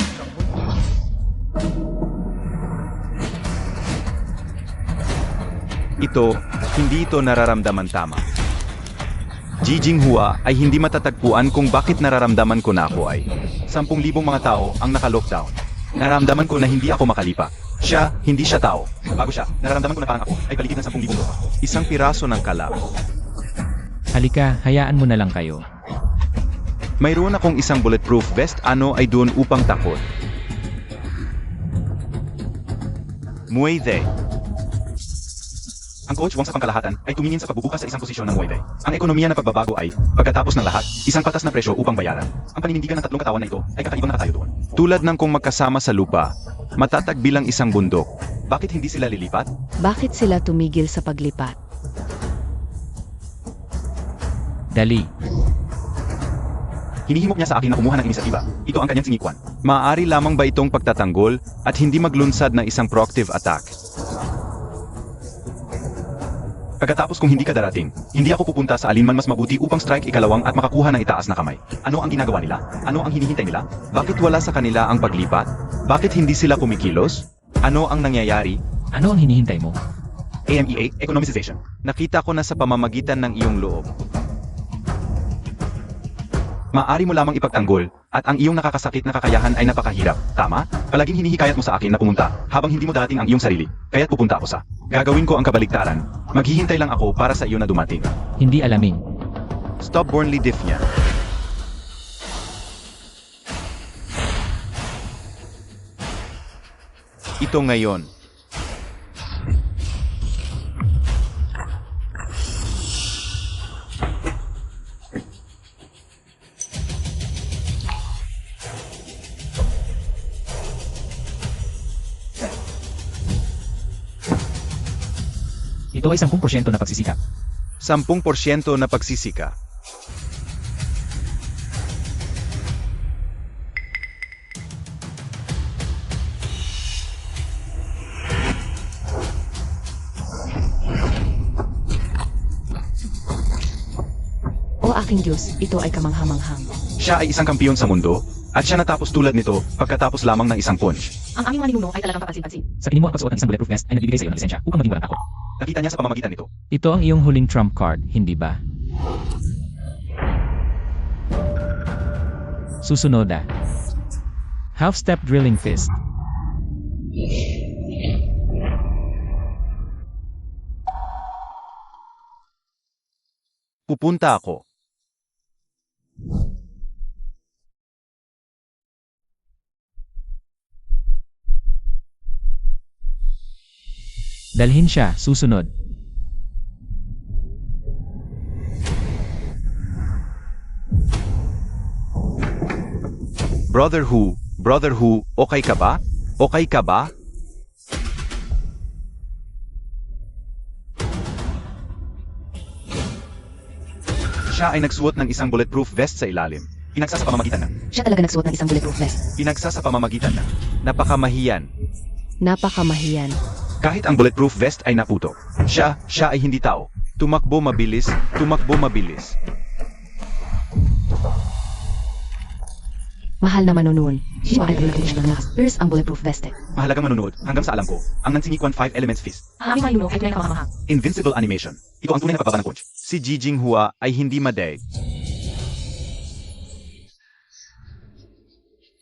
Speaker 1: Hindi ito nararamdaman tama. Jinghua ay hindi matatagpuan kung bakit nararamdaman ko na ako ay 10,000 mga tao ang naka-lockdown. Nararamdaman ko na hindi ako makalipa. Hindi siya tao. Bago siya, nararamdaman ko na parang ako ay paligid ng 10,000 lupa. Isang piraso ng kalab.
Speaker 4: Halika, hayaan mo na lang kayo.
Speaker 1: Mayroon akong isang bulletproof vest ay doon upang takot. Muay Thai. Ang coach Wong sa pangkalahatan ay tumingin sa pagbubukas sa isang posisyon ng Muay Thai. Ang ekonomiya ng pagbabago ay, pagkatapos ng lahat, isang patas na presyo upang bayaran. Ang paninindigan ng 3 katawan na ito ay kakaibang nakatayo doon. Tulad ng kung magkasama sa lupa, matatag bilang isang bundok. Bakit hindi sila lilipat?
Speaker 3: Bakit sila tumigil sa paglipat?
Speaker 4: Dali.
Speaker 1: Hinihimok niya sa akin na kumuha ng inisyatiba. Ito ang kanyang Xinyiquan. Maaari lamang ba itong pagtatanggol at hindi maglunsad ng isang proactive attack? Pagkatapos kung hindi ka darating, hindi ako pupunta sa alinman mas mabuti upang strike ikalawang at makakuha ng itaas na kamay. Ano ang ginagawa nila? Ano ang hinihintay nila? Bakit wala sa kanila ang paglipat? Bakit hindi sila kumikilos? Ano ang nangyayari?
Speaker 4: Ano ang hinihintay mo?
Speaker 1: AMEA, economicization. Nakita ko na sa pamamagitan ng iyong loob. Maaari mo lamang ipagtanggol, at ang iyong nakakasakit na kakayahan ay napakahirap. Tama? Palaging hinihikayat mo sa akin na pumunta, habang hindi mo dating ang iyong sarili. Kaya't pupunta ako sa. Gagawin ko ang kabaligtaran. Maghihintay lang ako para sa iyo na dumating.
Speaker 4: Hindi alaming.
Speaker 1: Stubbornly diff niya. Ito ngayon.
Speaker 4: Ito ay 10% na pagsisikap.
Speaker 1: 10% na pagsisika.
Speaker 3: O aking Diyos, ito ay kamanghamanghang.
Speaker 2: Siya ay isang kampiyon sa mundo, at siya natapos tulad nito pagkatapos lamang ng isang punch.
Speaker 3: Ang aming maninuno ay talagang kapansin-pansin.
Speaker 4: Sa tingin mo ang pagsuot ng isang bulletproof vest ay nagbibigay sa iyo ng lisensya upang maging walang takot.
Speaker 2: Nakita niya sa pamamagitan nito.
Speaker 4: Ito ang iyong huling trump card, hindi ba? Susunod na. Half-step drilling fist.
Speaker 1: Pupunta ako.
Speaker 4: Dalhin siya, susunod.
Speaker 1: Brother Who, okay ka ba? Okay ka ba?
Speaker 2: Siya ay nagsuot ng isang bulletproof vest sa ilalim. Pinagsa sa pamamagitan ng.
Speaker 3: Siya talaga nagsuot ng isang bulletproof vest.
Speaker 2: Pinagsa sa pamamagitan ng.
Speaker 1: Napakamahiyan.
Speaker 3: Napakamahiyan.
Speaker 2: Kahit ang bulletproof vest ay naputo. Siya ay hindi tao.
Speaker 1: Tumakbo mabilis, tumakbo mabilis.
Speaker 3: Mahal na manunoon. Siya ay talagang siya ng lakas. Here's ang bulletproof vest.
Speaker 2: Mahalagang manonood, hanggang sa alam ko, ang Nansingikuan 5 Elements Fist.
Speaker 3: Ang aming maninuno ay tunay na kamanghamang.
Speaker 2: Invincible animation. Ito ang tunay na pagbaba ng punch.
Speaker 1: Si Jijing Hua ay hindi madaig.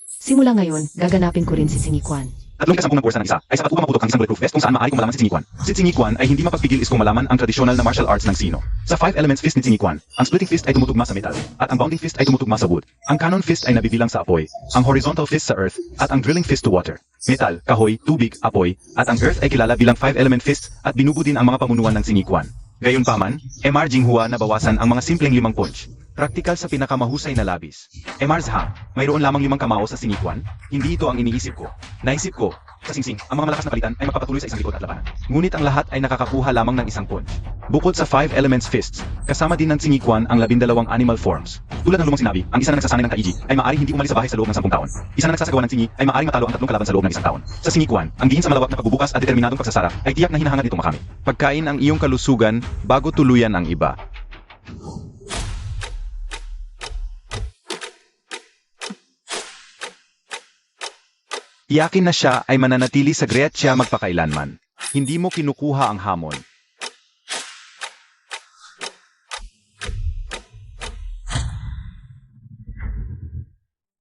Speaker 3: Simula ngayon, gaganapin ko rin si Singikwan.
Speaker 2: 30% ng puwersa ng isa ay sapat upang maputok ang isang bulletproof vest kung saan maaari kong malaman si Singikwan. Si Singikwan ay hindi mapagpigil is kung malaman ang tradisyonal na martial arts ng sino. Sa 5 Elements Fist ni Singikwan, ang splitting fist ay tumutugma sa metal, at ang bounding fist ay tumutugma sa wood. Ang cannon fist ay nabibilang sa apoy, ang horizontal fist sa earth, at ang drilling fist to water. Metal, kahoy, tubig, apoy, at ang earth ay kilala bilang 5 element fist at binubo din ang mga pamunuan ng Singikwan. Gayunpaman, MR Jinghua nabawasan ang mga simpleng 5 punch.
Speaker 1: Praktikal sa pinakamahusay na labis.
Speaker 2: MR Zha, mayroon lamang 5 kamao sa Singikwan? Hindi ito ang iniisip ko. Naisip ko, sa singsing, ang mga malakas na palitan ay magpapatuloy sa isang likod at labanan.
Speaker 1: Ngunit ang lahat ay nakakakuha lamang ng isang punch. Bukod sa 5 elements fists, kasama din ng Singikwan ang 12 animal forms.
Speaker 2: Tulad ng lumang sinabi, ang isa na nagsasanay ng taiji ay maaaring hindi umalis sa bahay sa loob ng 10 taon. Isa na nagsasagawa ng singi ay maaaring matalo ang 3 kalaban sa loob ng 1 taon. Sa Singikwan, ang gihin sa malawak na pagbubukas at determinadong pagsasara ay tiyak na hinahangad nitong makamit.
Speaker 1: Pagkain ang iyong kalusugan bago tuluyan ang iba. Iyakin na siya ay mananatili sa Gretya magpakailanman. Hindi mo kinukuha ang hamon.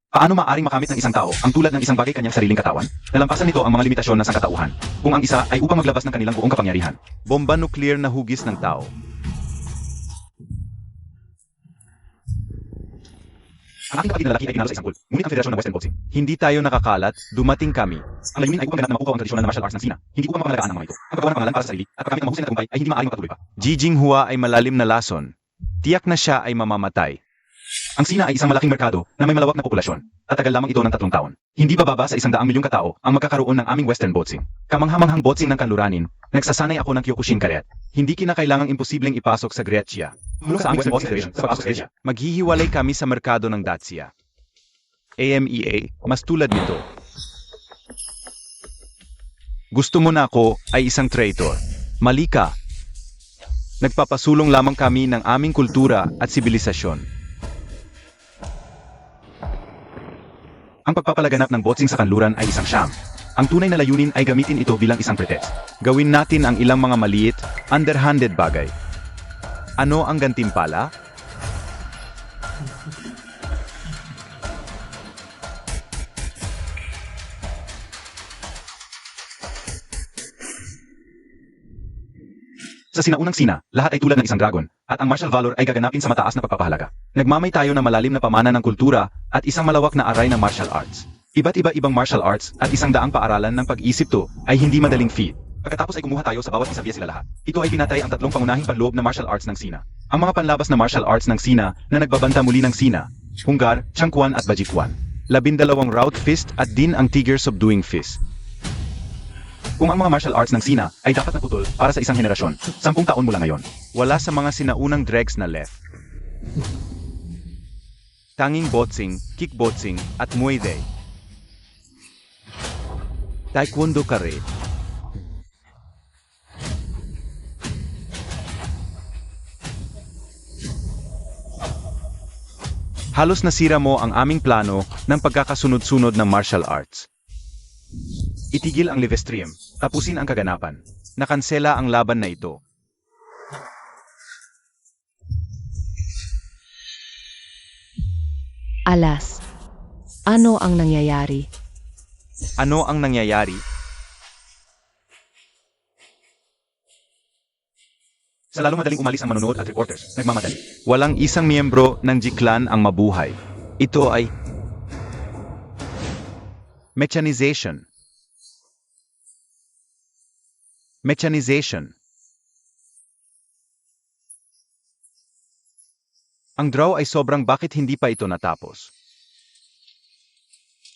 Speaker 2: Paano maaaring makamit ng isang tao ang tulad ng isang bagay kanyang sariling katawan? Nalampasan nito ang mga limitasyon ng sangkatauhan. Kung ang isa ay upang maglabas ng kanilang buong kapangyarihan.
Speaker 1: Bomba nuklear na hugis ng tao.
Speaker 2: Ang aking kapatid na lalaki ay pinalo sa isang pool, ngunit ang Federasyon ng Western Boxing.
Speaker 1: Hindi tayo nakakalat, dumating kami.
Speaker 2: Ang layunin ay upang ganap na mapukaw ang tradisyonal na martial arts ng Sina, hindi upang mapangalagaan ang mga ito. Ang paggawa ng pangalan para sa sarili at paggamit ng mahusay na tagumpay ay hindi maaaring magpatuloy pa.
Speaker 1: Jijing Hua ay malalim na lason. Tiyak na siya ay mamamatay.
Speaker 2: Ang Sina ay isang malaking merkado na may malawak na populasyon, at tagal lamang ito ng 3 taon. Hindi bababa sa 100 milyong katao ang magkakaroon ng aming Western Boxing. Kamanghamanghang boxing ng kanluranin, nagsasanay ako ng Kyokushin Karet.
Speaker 1: Hindi kinakailangang imposibleng ipasok sa Gretya.
Speaker 2: Tulong sa aming Western Boxing Federation sa pagpasok sa Asia.
Speaker 1: Maghihiwalay kami sa merkado ng Dacia. AMEA, mas tulad nito. Gusto mo na ako ay isang traitor. Mali ka. Nagpapasulong lamang kami ng aming kultura at sibilisasyon.
Speaker 2: Ang pagpapalaganap ng boxing sa kanluran ay isang sham. Ang tunay na layunin ay gamitin ito bilang isang pretext.
Speaker 1: Gawin natin ang ilang mga maliit, underhanded bagay. Ano ang gantimpala?
Speaker 2: Sa sinaunang Sina, lahat ay tulad ng isang dragon, at ang martial valor ay gaganapin sa mataas na pagpapahalaga.
Speaker 1: Nagmamay tayo ng malalim na pamana ng kultura at isang malawak na aray ng martial arts.
Speaker 2: Iba't iba-ibang martial arts at 100 paaralan ng pag-isip to ay hindi madaling feat. Pagkatapos ay kumuha tayo sa bawat isa sila lahat. Ito ay pinatay ang 3 pangunahing panloob na martial arts ng Sina. Ang mga panlabas na martial arts ng Sina na nagbabanta muli ng Sina, Hunggar, Changkuan at Bajikwan.
Speaker 1: 12 rout fist at din ang Tiger subduing fist.
Speaker 2: Kung ang mga martial arts ng Sina ay dapat naputol para sa isang henerasyon, 10 taon mula ngayon.
Speaker 1: Wala sa mga sinaunang dregs na left. Tanging boxing, kickboxing, at muay thai. Taekwondo kare. Halos nasira mo ang aming plano ng pagkakasunod-sunod ng martial arts. Itigil ang live stream, tapusin ang kaganapan. Nakansela ang laban na ito.
Speaker 3: Alas. Ano ang nangyayari?
Speaker 1: Ano ang nangyayari?
Speaker 2: Sa lalong madaling umalis ang manonood at reporters, nagmamadali.
Speaker 1: Walang isang miyembro ng G-Clan ang mabuhay. Ito ay mechanization. Mechanization. Ang draw ay sobrang bakit hindi pa ito natapos.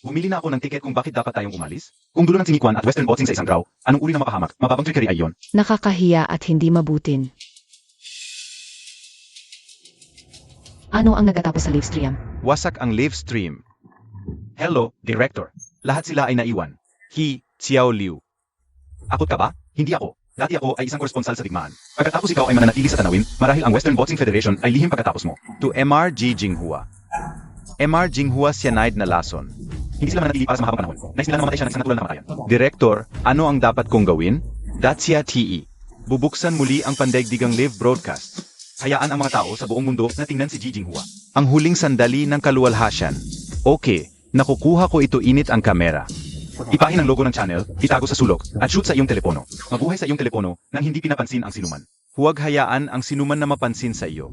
Speaker 2: Bumili na ako ng tiket kung bakit dapat tayong umalis. Kung dulo ng Singikwan at Western Boxing sa isang draw, anong uri ng mapahamak? Mababang trickery ay yon.
Speaker 3: Nakakahiya at hindi mabutin. Ano ang nagatapos sa live stream?
Speaker 1: Wasak ang live stream.
Speaker 2: Hello, Director. Lahat sila ay naiwan.
Speaker 1: Xiao Liu.
Speaker 2: Akot ka ba? Hindi ako. Dati ako ay isang koresponsal sa digmaan. Pagkatapos ikaw ay mananatili sa tanawin, marahil ang Western Boxing Federation ay lihim pagkatapos mo.
Speaker 1: To MRG Jinghua. MR Jinghua cyanide na lason.
Speaker 2: Hindi sila mananatili para sa mahabang panahon. Nais nila na mamatay siya ng isang natural na kamatayan.
Speaker 1: Director, ano ang dapat kong gawin? Dacia TE. Bubuksan muli ang pandaigdigang live broadcast.
Speaker 2: Hayaan ang mga tao sa buong mundo na tingnan si Ji Jinghua.
Speaker 1: Ang huling sandali ng kaluwalhasyan. Okay, nakukuha ko ito init ang kamera.
Speaker 2: Ipahin ang logo ng channel, itago sa sulok, at shoot sa iyong telepono. Mabuhay sa iyong telepono nang hindi pinapansin ang sinuman.
Speaker 1: Huwag hayaan ang sinuman na mapansin sa iyo.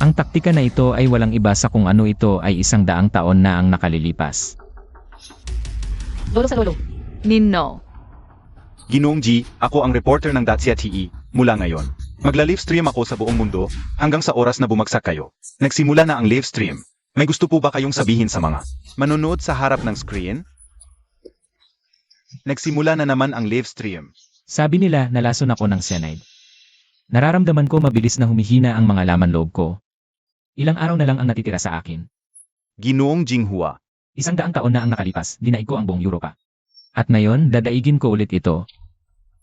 Speaker 4: Ang taktika na ito ay walang iba sa kung ano ito ay 100 taon na ang nakalilipas.
Speaker 3: Lolo sa lolo.
Speaker 5: Ninno.
Speaker 2: Ginoong G, ako ang reporter ng Dacia TE, mula ngayon. Magla-live stream ako sa buong mundo hanggang sa oras na bumagsak kayo. Nagsimula na ang live stream. May gusto po ba kayong sabihin sa mga
Speaker 1: Manonood sa harap ng screen? Nagsimula na naman ang live stream.
Speaker 4: Sabi nila nalason ako ng cyanide. Nararamdaman ko mabilis na humihina ang mga laman loob ko. Ilang araw na lang ang natitira sa akin.
Speaker 1: Ginoong Jinghua.
Speaker 4: 100 taon na ang nakalipas, dinaig ko ang buong Europa. At ngayon, dadaigin ko ulit ito.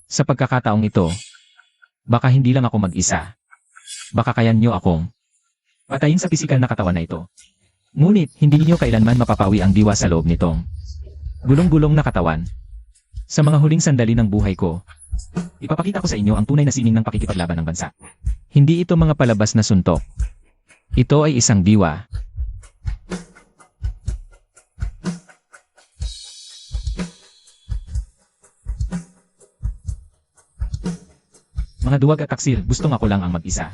Speaker 4: Sa pagkakataong ito, baka hindi lang ako mag-isa. Baka kaya niyo akong patayin sa pisikal na katawan na ito. Ngunit, hindi niyo kailanman mapapawi ang diwa sa loob nitong gulong-gulong na katawan. Sa mga huling sandali ng buhay ko, ipapakita ko sa inyo ang tunay na sining ng pakikipaglaban ng bansa. Hindi ito mga palabas na suntok. Ito ay isang diwa. Mga duwag at taksil, gustong ako lang ang mag-isa.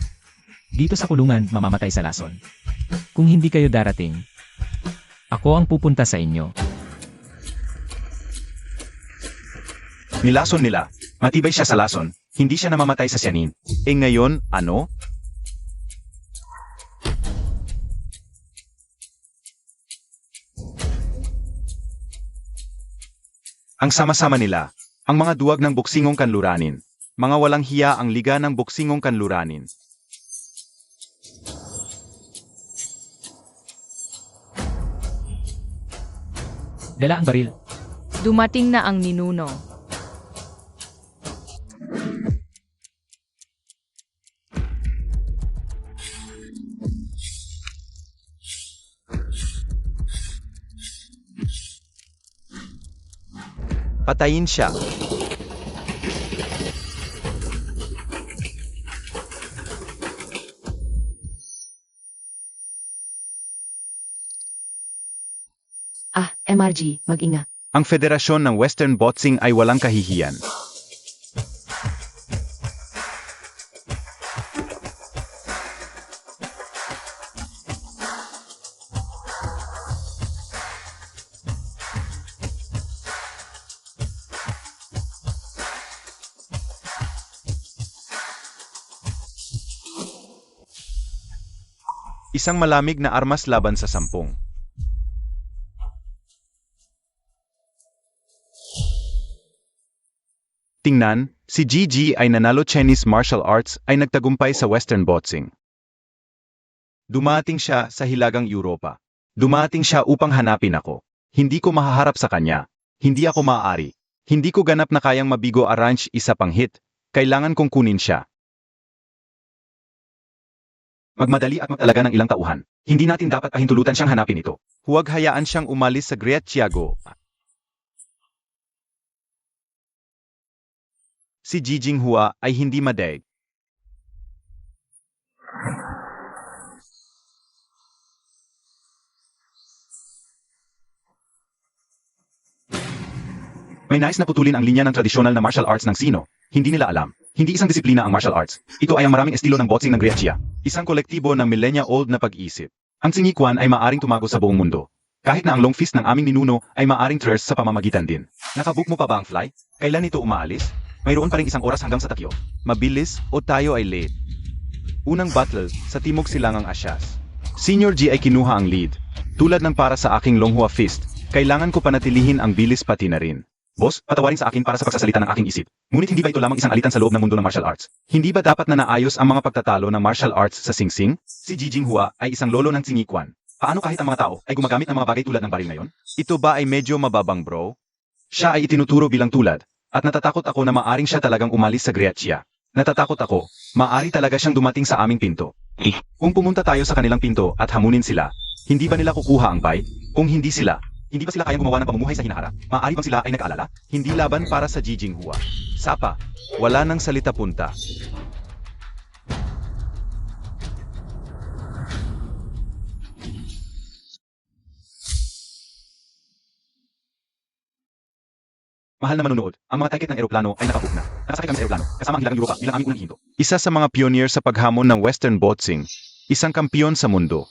Speaker 4: Dito sa kulungan, mamamatay sa lason. Kung hindi kayo darating, ako ang pupunta sa inyo.
Speaker 2: nilason nila? Matibay siya sa lason, hindi siya namamatay sa siyanin.
Speaker 1: Eh ngayon, ano?
Speaker 2: Ang sama-sama nila, ang mga duwag ng boksingong kanluranin.
Speaker 1: Mga walang hiya ang liga ng boksingong kanluranin.
Speaker 4: Dala ang baril.
Speaker 5: Dumating na ang ninuno.
Speaker 1: Patayin siya.
Speaker 3: MRG, mag-ingat.
Speaker 1: Ang federasyon ng Western Boxing ay walang kahihiyan. Isang malamig na armas laban sa 10. Tingnan, si Gigi ay nanalo Chinese martial arts ay nagtagumpay sa Western boxing. Dumating siya sa Hilagang Europa. Dumating siya upang hanapin ako. Hindi ko mahaharap sa kanya. Hindi ako maaari. Hindi ko ganap na kayang mabigo arrange isa pang hit. Kailangan kong kunin siya. Magmadali at magtalaga ng ilang tauhan. Hindi natin dapat pahintulutan siyang hanapin ito. Huwag hayaan siyang umalis sa Great Tiago. Si Jijing Hua ay hindi madaig. May nais na putulin ang linya ng tradisyonal na martial arts ng Sino. Hindi nila alam. Hindi isang disiplina ang martial arts. Ito ay ang maraming estilo ng boxing ng Great Chia. Isang kolektibo ng millennia-old na pag-isip. Ang Singikwan ay maaring tumago sa buong mundo. Kahit na ang long fist ng aming ninuno ay maaring traverse sa pamamagitan din. Nakabook mo pa ba ang flight? Kailan ito umaalis? Mayroon pa ring isang oras hanggang sa Takyo. Mabilis o tayo ay late? Unang battle sa Timog Silangang Asyas. Senior G ay kinuha ang lead. Tulad ng para sa aking Longhua Fist, kailangan ko panatilihin ang bilis pati na rin. Boss, patawarin sa akin para sa pagsasalita ng aking isip. Ngunit hindi ba ito lamang isang alitan sa loob ng mundo ng martial arts? Hindi ba dapat na naayos ang mga pagtatalo ng martial arts sa Sing Sing? Si Jijing Hua ay isang lolo ng Singikwan. Paano kahit ang mga tao ay gumagamit ng mga bagay tulad ng baril ngayon? Ito ba ay medyo mababang bro? Siya ay itinuturo bilang tulad. At natatakot ako na maaring siya talagang umalis sa Great Chia. Natatakot ako, maari talaga siyang dumating sa aming pinto. Kung pumunta tayo sa kanilang pinto at hamunin sila, hindi ba nila kukuha ang bite? Kung hindi ba sila kayang gumawa ng pamumuhay sa hinaharap? Maaari bang sila ay nag-aalala? Hindi laban para sa Jijing Hua. Sapa, wala nang salita punta. Mahal na manunood, ang mga ticket ng eroplano ay nakabook na. Nakasakay kami sa eroplano, kasama ang Hilagang Europa bilang aming unang hinto. Isa sa mga pioneer sa paghamon ng Western boxing, isang kampiyon sa mundo.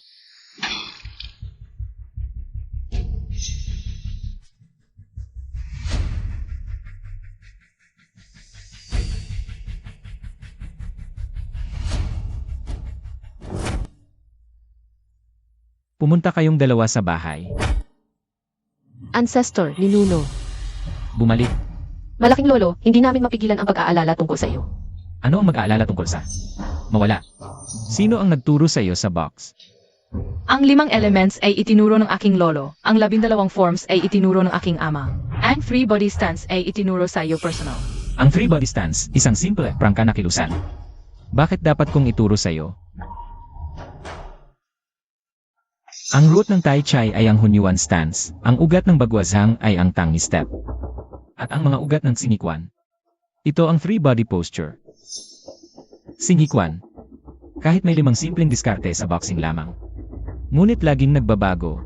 Speaker 4: Pumunta kayong dalawa sa bahay.
Speaker 3: Ancestor, ninuno.
Speaker 4: Bumalik.
Speaker 3: Malaking lolo, hindi namin mapigilan ang pag-aalala tungkol sa iyo.
Speaker 4: Ano ang mag-aalala tungkol sa? Mawala. Sino ang nagturo sa iyo sa box?
Speaker 5: Ang 5 elements ay itinuro ng aking lolo. Ang 12 forms ay itinuro ng aking ama. Ang 3 body stance ay itinuro sa iyo personal.
Speaker 4: Ang 3 body stance, isang simple, prangka na kilusan. Bakit dapat kong ituro sa iyo? Ang root ng Tai Chi ay ang Hunyuan stance. Ang ugat ng Bagwazhang ay ang Tangmi step. At ang mga ugat ng Singikwan. Ito ang 3 body posture. Singikwan. Kahit may 5 simpleng diskarte sa boxing lamang. Ngunit laging nagbabago.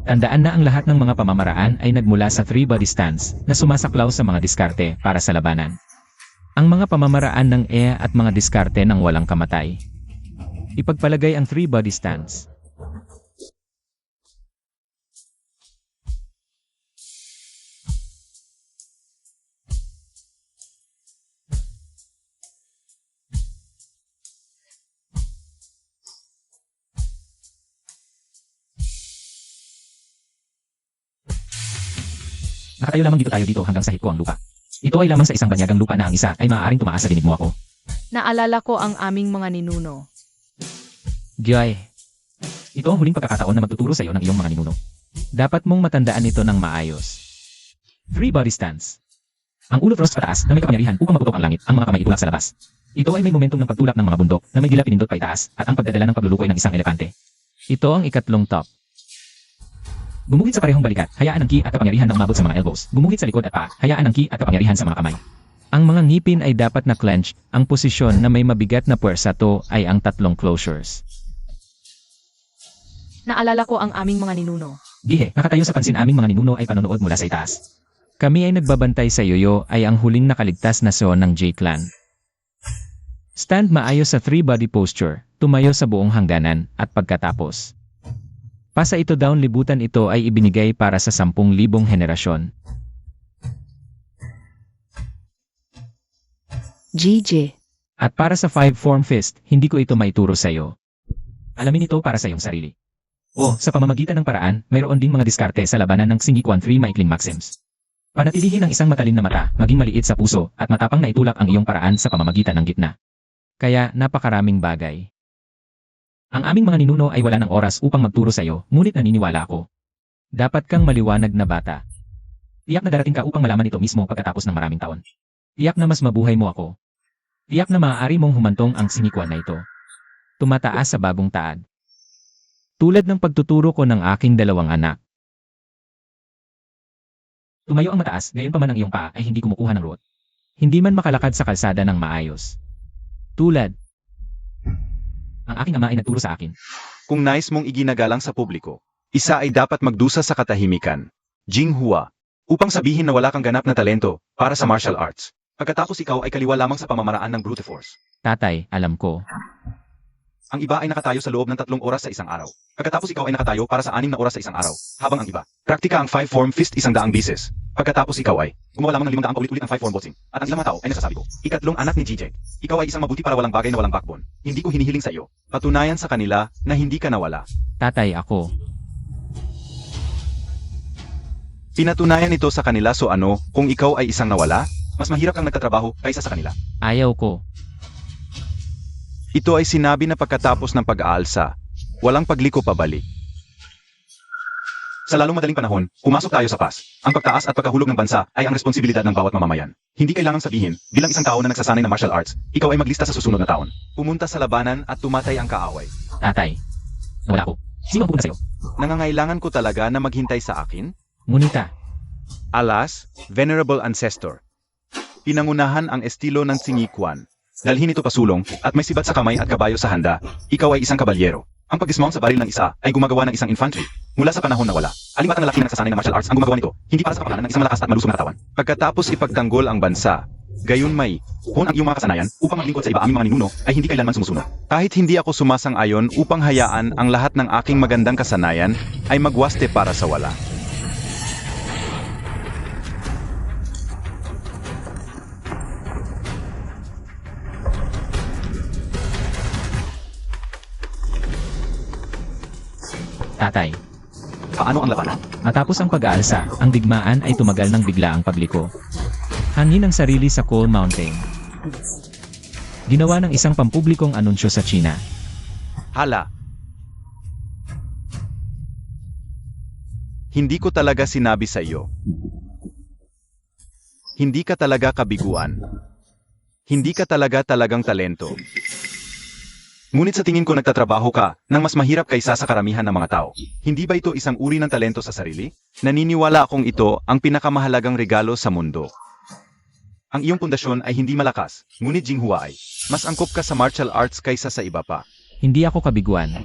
Speaker 4: Tandaan na ang lahat ng mga pamamaraan ay nagmula sa 3 body stance na sumasaklaw sa mga diskarte para sa labanan. Ang mga pamamaraan ng at mga diskarte ng walang kamatay. Ipagpalagay ang 3 body stance. Nakatayo lamang dito hanggang sa hit ko ang lupa. Ito ay lamang sa isang banyagang lupa na ang isa ay maaaring tumaas sa dinig mo ako.
Speaker 5: Naalala ko ang aming mga ninuno.
Speaker 4: Giyay. Ito ang huling pagkakataon na magtuturo sa iyo ng iyong mga ninuno. Dapat mong matandaan ito ng maayos. 3 body stance. Ang ulo thrust pataas na may kapangyarihan upang maputok ang langit, ang mga kamay itulak sa labas. Ito ay may momentum ng pagtulak ng mga bundok na may dila pinindot pa itaas at ang pagdadala ng paglulukoy ng isang elepante. Ito ang ikatlong top. Gumuhit sa parehong balikat, hayaan ang ki at kapangyarihan na umabot sa mga elbows. Gumuhit sa likod at paa, hayaan ang ki at kapangyarihan sa mga kamay. Ang mga ngipin ay dapat na clench, ang posisyon na may mabigat na puwersa to ay ang 3 closures.
Speaker 5: Naalala ko ang aming mga ninuno.
Speaker 4: Gihe, nakatayo sa pansin aming mga ninuno ay panonood mula sa itaas. Kami ay nagbabantay sa yoyo ay ang huling nakaligtas na son ng J-Clan. Stand maayos sa 3 body posture, tumayo sa buong hangganan, at pagkatapos. Pasa ito down libutan ito ay ibinigay para sa 10,000 henerasyon.
Speaker 3: GJ.
Speaker 4: At para sa 5 form fist, hindi ko ito maituro sa iyo. Alamin ito para sa iyong sarili. O, sa pamamagitan ng paraan, mayroon ding mga diskarte sa labanan ng Singikwan 3 maikling maxims. Panatilihin ang isang matalim na mata, maging maliit sa puso, at matapang na itulak ang iyong paraan sa pamamagitan ng gitna. Kaya, napakaraming bagay. Ang aming mga ninuno ay wala ng oras upang magturo sa iyo, ngunit naniniwala ako. Dapat kang maliwanag na bata. Tiyak na darating ka upang malaman ito mismo pagkatapos ng maraming taon. Tiyak na mas mabuhay mo ako. Tiyak na maaari mong humantong ang sinikwan na ito. Tumataas sa bagong taad. Tulad ng pagtuturo ko ng aking dalawang anak. Tumayo ang mataas, gayon pa man ang iyong paa ay hindi kumukuha ng root. Hindi man makalakad sa kalsada ng maayos. Tulad. Ang aking ama ay nagturo sa akin.
Speaker 1: Kung nais mong iginagalang sa publiko, isa ay dapat magdusa sa katahimikan. Jinghua. Upang sabihin na wala kang ganap na talento para sa martial arts. Pagkatapos ikaw ay kaliwa lamang sa pamamaraan ng brute force.
Speaker 4: Tatay, alam ko.
Speaker 1: Ang iba ay nakatayo sa loob ng 3 oras sa isang araw. Pagkatapos ikaw ay nakatayo para sa 6 na oras sa isang araw. Habang ang iba, praktika ang 5-form fist 100 bises. Pagkatapos ikaw ay gumawa lamang ng 500 paulit-ulit ng 5-form boxing. At ang ilang mga tao ay nagsasabi ko, ikatlong anak ni Jijek. Ikaw ay isang mabuti para walang bagay na walang backbone. Hindi ko hinihiling sa iyo. Patunayan sa kanila na hindi ka nawala.
Speaker 4: Tatay, ako.
Speaker 1: Pinatunayan ito sa kanila so ano, kung ikaw ay isang nawala, mas mahirap kang nagtatrabaho kaysa sa kanila.
Speaker 4: Ayaw ko.
Speaker 1: Ito ay sinabi na pagkatapos ng pag-aalsa, walang pagliko pabalik. Sa lalong madaling panahon, pumasok tayo sa PAS. Ang pagtaas at pagkahulog ng bansa ay ang responsibilidad ng bawat mamamayan. Hindi kailangang sabihin, bilang isang tao na nagsasanay ng martial arts, ikaw ay maglista sa susunod na taon. Pumunta sa labanan at tumatay ang kaaway.
Speaker 4: Tatay. Nawala ko. Sino ang pupunta sa'yo?
Speaker 1: Nangangailangan ko talaga na maghintay sa akin?
Speaker 4: Ngunita.
Speaker 1: Alas, Venerable Ancestor. Pinangunahan ang estilo ng Tsingikwan. Dalhin ito pasulong, at may sibat sa kamay at kabayo sa handa. Ikaw ay isang kabalyero. Ang pag-dismount sa baril ng isa ay gumagawa ng isang infantry. Mula sa panahon na wala, alimatang lalaki na nagsasanay ng martial arts ang gumagawa nito, hindi para sa kapakanan ng isang malakas at malusog na katawan. Pagkatapos ipagtanggol ang bansa, gayon may, hon ang iyong mga kasanayan upang maglingkod sa iba aming mga ninuno ay hindi kailanman sumusunod. Kahit hindi ako sumasang-ayon upang hayaan ang lahat ng aking magandang kasanayan ay magwaste para sa wala.
Speaker 4: Tatay.
Speaker 1: Paano ang labanan?
Speaker 4: Matapos ang pag-aalsa, ang digmaan ay tumagal ng biglaang pagliko. Hangin ang sarili sa Coal Mountain. Ginawa ng isang pampublikong anunsyo sa China.
Speaker 1: Hala. Hindi ko talaga sinabi sa iyo. Hindi ka talaga kabiguan. Hindi ka talagang talento. Ngunit sa tingin ko nagtatrabaho ka nang mas mahirap kaysa sa karamihan ng mga tao. Hindi ba ito isang uri ng talento sa sarili? Naniniwala akong ito ang pinakamahalagang regalo sa mundo. Ang iyong pundasyon ay hindi malakas, ngunit Jinghua ay mas angkop ka sa martial arts kaysa sa iba pa.
Speaker 4: Hindi ako kabiguan.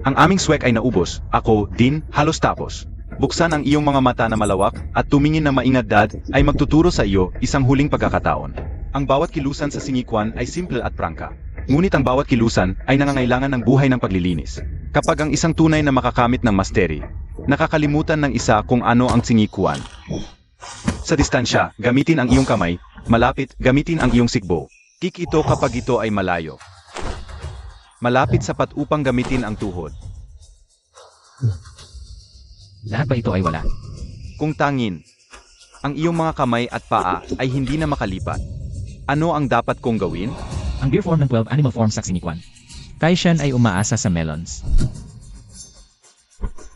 Speaker 1: Ang aming swek ay naubos, ako din halos tapos. Buksan ang iyong mga mata na malawak at tumingin na maingat dad ay magtuturo sa iyo isang huling pagkakataon. Ang bawat kilusan sa sinikwan ay simple at prangka. Ngunit ang bawat kilusan ay nangangailangan ng buhay ng paglilinis. Kapag ang isang tunay na makakamit ng masteri, nakakalimutan ng isa kung ano ang sinikwan. Sa distansya, gamitin ang iyong kamay, malapit, gamitin ang iyong sikbo. Kick ito kapag ito ay malayo. Malapit sapat upang gamitin ang tuhod.
Speaker 4: Lahat ba ito ay wala?
Speaker 1: Kung tangin, ang iyong mga kamay at paa ay hindi na makalipat. Ano ang dapat kong gawin?
Speaker 4: Ang beer form ng 12 animal forms sa sinikwan. Taishan ay umaasa sa melons.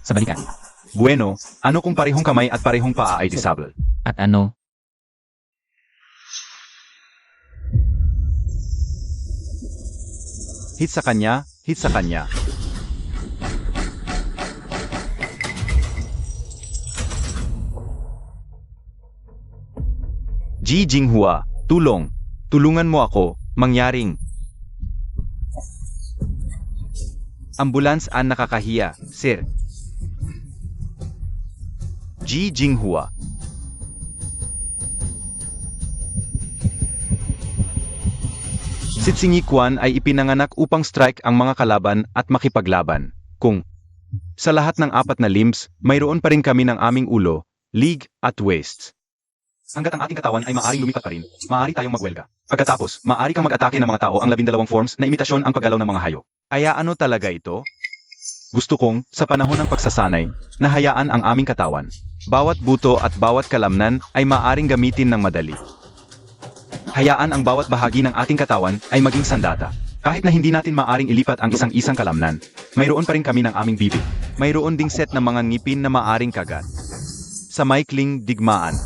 Speaker 4: Sa balikat.
Speaker 1: Bueno, ano kung parehong kamay at parehong paa ay disabled?
Speaker 4: At ano?
Speaker 1: Hit sa kanya, hit sa kanya. Ji Jinghua, tulong. Tulungan mo ako, mangyaring. Ambulance ang nakakahiya, sir. Ji Jinghua. Si Tsingikwan ay ipinanganak upang strike ang mga kalaban at makipaglaban. Kung sa lahat ng 4 na limbs, mayroon pa rin kami ng aming ulo, lig at waist.
Speaker 2: Hanggat ang ating katawan ay maaaring lumipat pa rin, maaari tayong magwelga. Pagkatapos, maaari kang mag-atake ng mga tao ang 12 forms na imitasyon ang paggalaw ng mga hayop.
Speaker 1: Kaya ano talaga ito? Gusto kong, sa panahon ng pagsasanay, nahayaan ang aming katawan. Bawat buto at bawat kalamnan ay maaring gamitin ng madali.
Speaker 2: Hayaan ang bawat bahagi ng ating katawan ay maging sandata. Kahit na hindi natin maaring ilipat ang isang-isang kalamnan, mayroon pa rin kami ng aming bibig.
Speaker 1: Mayroon ding set ng mga ngipin na maaring kagat. Sa maikling digmaan.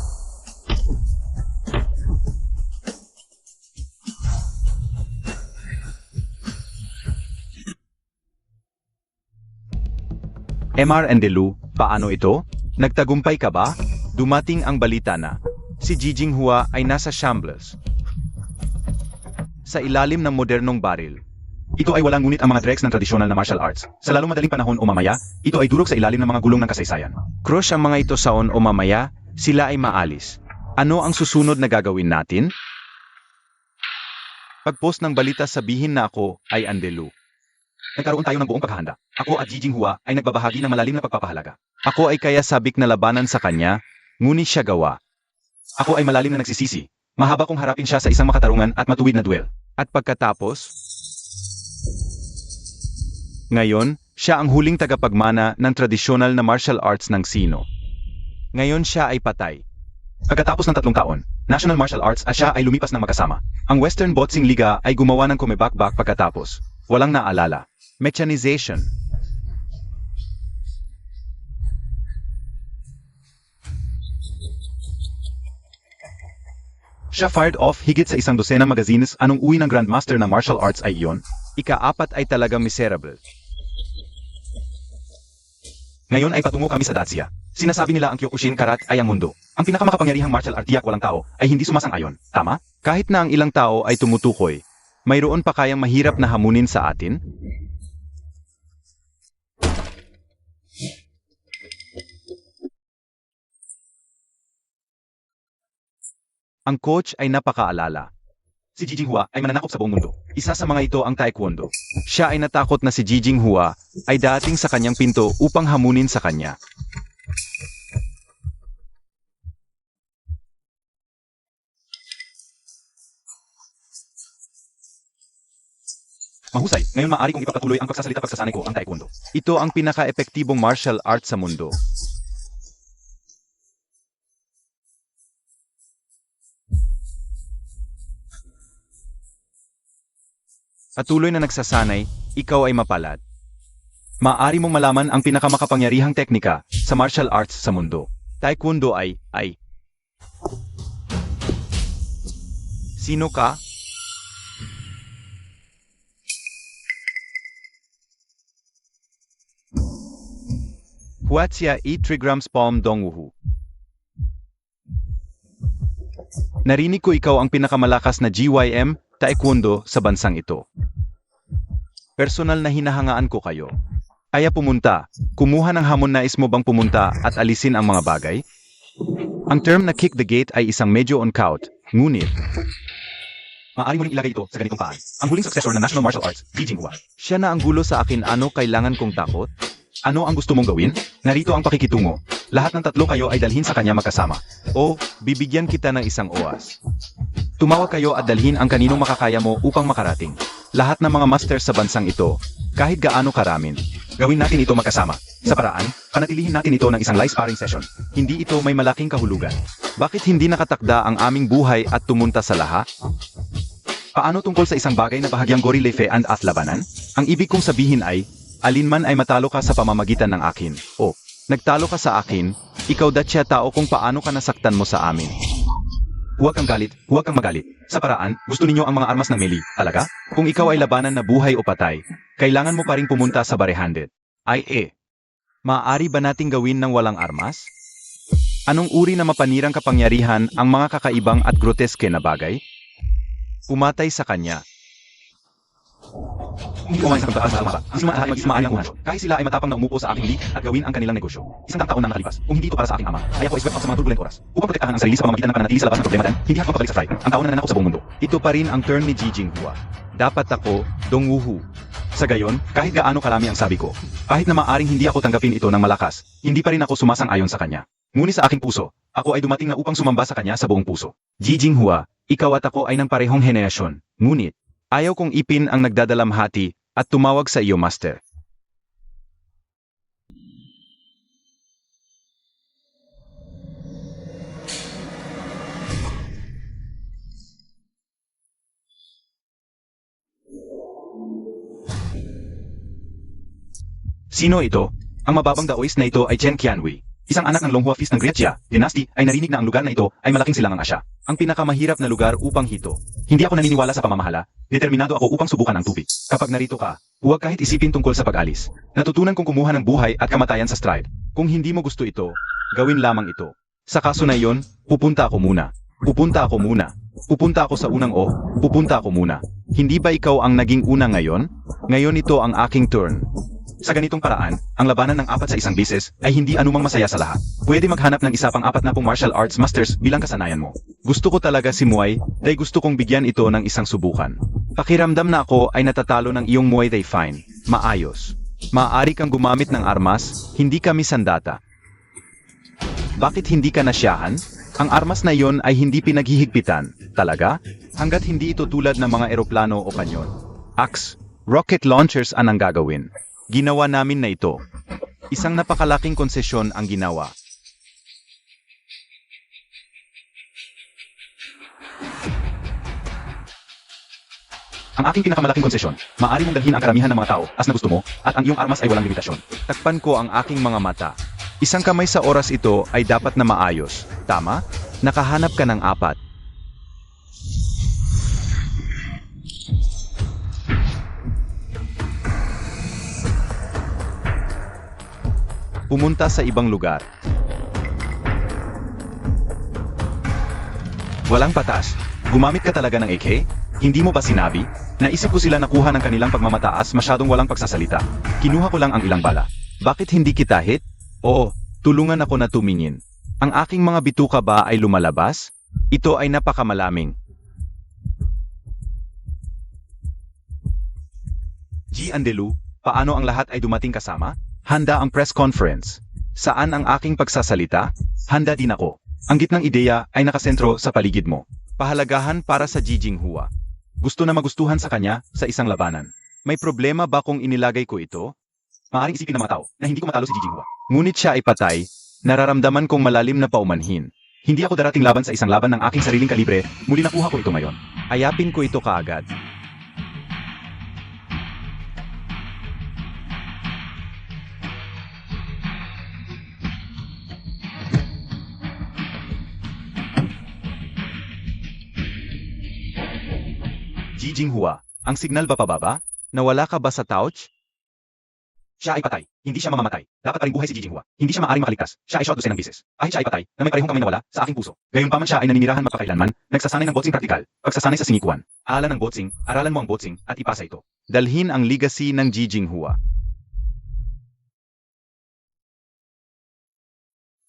Speaker 2: MR and Delu, paano ito?
Speaker 1: Nagtagumpay ka ba? Dumating ang balita na si Jijing Hua ay nasa Shambles. Sa ilalim ng modernong baril.
Speaker 2: Ito ay walang ngunit ang mga tricks ng tradisyonal na martial arts. Sa lalong madaling panahon o mamaya, ito ay durog sa ilalim ng mga gulong ng kasaysayan.
Speaker 1: Crush ang mga ito saon o mamaya, sila ay maalis. Ano ang susunod na gagawin natin? Pag-post ng balita sabihin na ako ay Andelu.
Speaker 2: Nagkaroon tayo ng buong paghahanda. Ako at Jijing Hua ay nagbabahagi ng malalim na pagpapahalaga.
Speaker 1: Ako ay kaya sabik na labanan sa kanya, ngunit siya gawa.
Speaker 2: Ako ay malalim na nagsisisi. Mahaba kong harapin siya sa isang makatarungan at matuwid na duel.
Speaker 1: At pagkatapos, ngayon, siya ang huling tagapagmana ng tradisyonal na martial arts ng Sino. Ngayon siya ay patay.
Speaker 2: Pagkatapos ng 3 taon, National Martial Arts at siya ay lumipas ng magkasama. Ang Western Boxing Liga ay gumawa ng kumebakbak pagkatapos. Walang naalala.
Speaker 1: Mechanization.
Speaker 2: Siya fired off higit sa 100 magazines anong uwi ng Grandmaster ng martial arts ay iyon.
Speaker 1: Ika-4 ay talagang miserable.
Speaker 2: Ngayon ay patungo kami sa Dacia. Sinasabi nila ang Kyokushin Karat ay ang mundo. Ang pinakamakapangyarihang martial art tiyak walang tao ay hindi sumasang-ayon. Tama?
Speaker 1: Kahit na ang ilang tao ay tumutukoy, mayroon pa kayang mahirap na hamunin sa atin? Ang coach ay napakaalala.
Speaker 2: Si Jijing Hua ay mananakop sa buong mundo. Isa sa mga ito ang Taekwondo.
Speaker 1: Siya ay natakot na si Jijing Hua ay dating sa kanyang pinto upang hamunin sa kanya.
Speaker 2: Mahusay, ngayon maaari kong ipagpatuloy ang pagsasalita-pagsasanay ko ang Taekwondo.
Speaker 1: Ito ang pinaka-epektibong martial art sa mundo. Patuloy na nagsasanay, ikaw ay mapalad.
Speaker 2: Maaari mong malaman ang pinakamakapangyarihang teknika sa martial arts sa mundo.
Speaker 1: Taekwondo ay. Sino ka? Huatia e Trigrams Palm Dongwuhu. Narinig ko ikaw ang pinakamalakas na GYM Taekwondo sa bansang ito. Personal na hinahangaan ko kayo. Kaya pumunta, kumuha ng hamon nais mo bang pumunta at alisin ang mga bagay? Ang term na kick the gate ay isang medyo on count, ngunit
Speaker 2: Maaari mo ring ilagay ito sa ganitong paan. Ang huling successor ng National Martial Arts, Jijing Hua.
Speaker 1: siya na ang gulo sa akin ano kailangan kong takot?
Speaker 2: Ano ang gusto mong gawin? Narito ang pakikitungo. Lahat ng 3 kayo ay dalhin sa kanya magkasama.
Speaker 1: O, bibigyan kita ng isang oras.
Speaker 2: Tumawag kayo at dalhin ang kaninong makakaya mo upang makarating.
Speaker 1: Lahat ng mga master sa bansang ito, kahit gaano karamin.
Speaker 2: Gawin natin ito magkasama. Sa paraan, panatilihin natin ito ng isang live sparring session.
Speaker 1: Hindi ito may malaking kahulugan. Bakit hindi nakatakda ang aming buhay at tumunta sa lahat?
Speaker 2: Paano tungkol sa isang bagay na bahagyang gorilefean at labanan?
Speaker 1: Ang ibig kong sabihin ay, alinman ay matalo ka sa pamamagitan ng akin. O, nagtalo ka sa akin, ikaw datya tao kung paano ka nasaktan mo sa amin.
Speaker 2: Huwag kang galit, huwag kang magalit. Sa paraan, gusto ninyo ang mga armas ng melee, talaga?
Speaker 1: Kung ikaw ay labanan na buhay o patay, kailangan mo pa ring pumunta sa bare-handed. Maaari ba nating gawin ng walang armas? Anong uri na mapanirang kapangyarihan ang mga kakaibang at groteske na bagay? Pumatay sa kanya.
Speaker 2: Hindi ko kumain sa pagtaas sa mata. Ang simula ay maging maaari ang uhan. Kahit sila ay matapang na umupo sa aking league at gawin ang kanilang negosyo. Isang taon na nakalipas. Kung hindi ito para sa aking ama, ay ako ay swept out sa mga turbulent oras. Upang protektahan ang sarili sa pamamagitan ng pananatili sa labas ng problema hindi hakbang pabalik sa fry. Ang taon na nananakop sa buong mundo.
Speaker 1: Ito pa rin ang turn ni Jijing Hua. Dapat ako, Dongwuhu.
Speaker 2: Sa gayon, kahit gaano karami ang sabi ko, kahit na maaring hindi ako tanggapin ito ng malakas, hindi pa rin ako sumasang-ayon sa kanya. Ngunit sa aking puso, Ako ay dumating na upang sumamba sa kanya sa buong puso. Ji Jinghua, ikaw at ako ay ng parehong henerasyon. Ngunit, ayaw kong ipin ang nagdadalamhati at tumawag sa iyo, Master. Sino ito? Ang mababang daoist na ito ay Chen Qianhui. Isang anak ng Longhua Fist ng Grechia Dynasty ay narinig na ang lugar na ito ay malaking silangang Asya. Ang pinakamahirap na lugar upang hito. Hindi ako naniniwala sa pamamahala. Determinado ako upang subukan ang tubig. Kapag narito ka, huwag kahit isipin tungkol sa pag-alis. Natutunan kong kumuha ng buhay at kamatayan sa stride. Kung hindi mo gusto ito, gawin lamang ito. Sa kaso na iyon, pupunta ako muna. Pupunta ako muna. Pupunta ako sa unang O. Pupunta ako muna. Hindi ba ikaw ang naging una ngayon? Ngayon ito ang aking turn. Sa ganitong paraan, ang labanan ng 4 sa isang bises ay hindi anumang masaya sa lahat. Pwede maghanap ng isa pang 40 martial arts masters bilang kasanayan mo. Gusto ko talaga si Muay, dahil gusto kong bigyan ito ng isang subukan. Pakiramdam na ako ay natatalo ng iyong Muay Thai fine. Maayos. Maaari kang gumamit ng armas, hindi kami sandata. Bakit hindi ka nasyahan? Ang armas na iyon ay hindi pinaghihigpitan. Talaga? Hanggat hindi ito tulad ng mga eroplano o kanyon. Axe, rocket launchers ang gagawin. Ginawa namin na ito. Isang napakalaking konsesyon ang ginawa. Ang aking pinakamalaking konsesyon, maaari mong dalhin ang karamihan ng mga tao as na gusto mo, at ang iyong armas ay walang limitasyon. Takpan ko ang aking mga mata. Isang kamay sa oras ito ay dapat na maayos. Tama? Nakahanap ka ng 4. Pumunta sa ibang lugar. Walang patas. Gumamit ka talaga ng AK? Hindi mo ba sinabi? Naisip ko sila nakuha ng kanilang pagmamataas masyadong walang pagsasalita. Kinuha ko lang ang ilang bala. Bakit hindi kita hit? Oo, tulungan ako na tumingin. Ang aking mga bituka ba ay lumalabas? Ito ay napakamalaming. Ji Andelu, paano ang lahat ay dumating kasama? Handa ang press conference. Saan ang aking pagsasalita? Handa din ako. Ang gitnang ideya ay nakasentro sa paligid mo. Pahalagahan para sa Ji Jinghua. Gusto na magustuhan sa kanya sa isang labanan. May problema ba kung inilagay ko ito? Maaring isipin ng mga tao na hindi ko matalo si Ji Jinghua. Ngunit siya ay patay, nararamdaman kong malalim na paumanhin. Hindi ako darating laban sa isang laban ng aking sariling kalibre, muli nakuha ko ito ngayon. Ayapin ko ito kaagad. Ji Jinghua, ang signal ba pababa? Nawala ka ba sa touch? Siya ay patay. Hindi siya mamamatay. Dapat pa rin buhay si Ji Jinghua. Hindi siya maaaring makaligtas. Siya ay shot dosenang bises. Kahit siya ay patay, na may parehong kamay nawala sa aking puso. Gayunpaman siya ay naninirahan mapakailanman, nagsasanay ng boxing praktikal, pagsasanay sa sinikuan. Alalan ng boxing, aralan mo ang boxing, at ipasa ito. Dalhin ang legacy ng Ji Jinghua.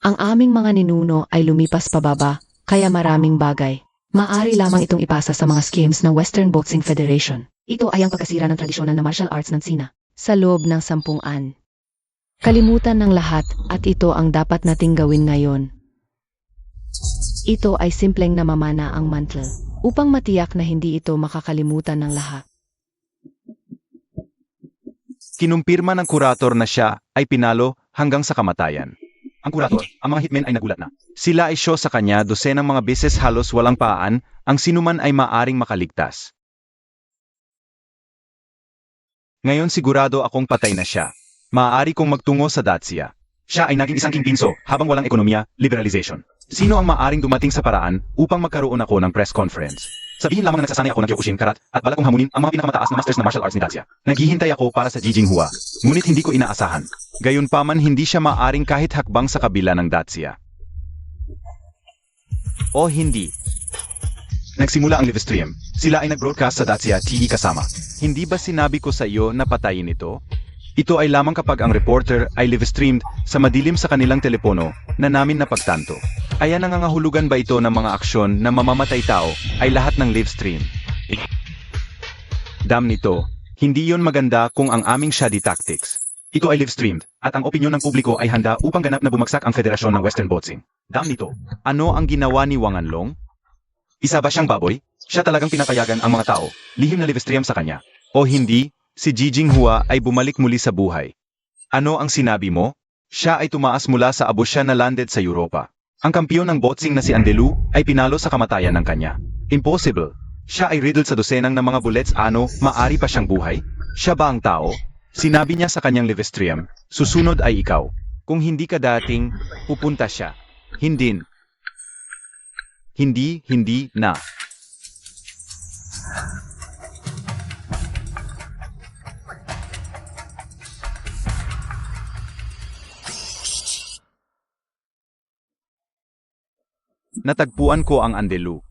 Speaker 3: Ang aming mga ninuno ay lumipas pababa, kaya maraming bagay. Maaari lamang itong ipasa sa mga schemes ng Western Boxing Federation. Ito ay ang pagkasira ng tradisyonal na martial arts ng Sina. Sa loob ng 10 Kalimutan ng lahat at ito ang dapat nating gawin ngayon. Ito ay simpleng namamana ang mantle upang matiyak na hindi ito makakalimutan ng lahat.
Speaker 1: Kinumpirma ng kurator na siya ay pinalo hanggang sa kamatayan. Ang kurator, ang mga hitmen ay nagulat na. Sila ay show sa kanya dosenang mga beses halos walang paan, ang sinuman ay maaring makaligtas. Ngayon sigurado akong patay na siya. Maaari kong magtungo sa Dacia. Siya ay naging isang kingpinso habang walang ekonomiya, liberalization. Sino ang maaring dumating sa paraan upang magkaroon ako ng press conference? Sabihin lamang na nagsasanay ako ng Kyokushin Karat at balak kong hamunin ang mga pinakamataas na masters na martial arts ni Dacia. Naghihintay ako para sa Ji Jinghua, ngunit hindi ko inaasahan. Gayunpaman hindi siya maaring kahit hakbang sa kabila ng Dacia. O hindi. Nagsimula ang live stream. Sila ay nag-broadcast sa Dacia TV kasama. Hindi ba sinabi ko sa iyo na patayin ito? Ito ay lamang kapag ang reporter ay live-streamed sa madilim sa kanilang telepono na namin napagtanto. Aya nangangahulugan ba ito ng mga aksyon na mamamatay tao ay lahat ng live-stream? Dam nito, hindi yon maganda kung ang aming shoddy tactics.
Speaker 2: Ito ay live-streamed, at ang opinyon ng publiko ay handa upang ganap na bumagsak ang Federasyon ng Western Boxing. Dam nito.
Speaker 1: Ano ang ginawa ni Wang Anlong?
Speaker 2: Isa ba siyang baboy? Siya talagang pinapayagan ang mga tao. Lihim na live-stream sa kanya.
Speaker 1: O hindi, si Ji Jinghua ay bumalik muli sa buhay. Ano ang sinabi mo? Siya ay tumaas mula sa abo siya na landed sa Europa.
Speaker 2: Ang kampiyon ng boxing na si Andelu ay pinalo sa kamatayan ng kanya.
Speaker 1: Impossible.
Speaker 2: Siya ay riddled sa dosenang ng mga bullets. Ano, maari pa siyang buhay?
Speaker 1: Siya ba ang tao? Sinabi niya sa kanyang live stream, susunod ay ikaw. Kung hindi ka dating, pupunta siya. Hindi na. Natagpuan ko ang Andelu.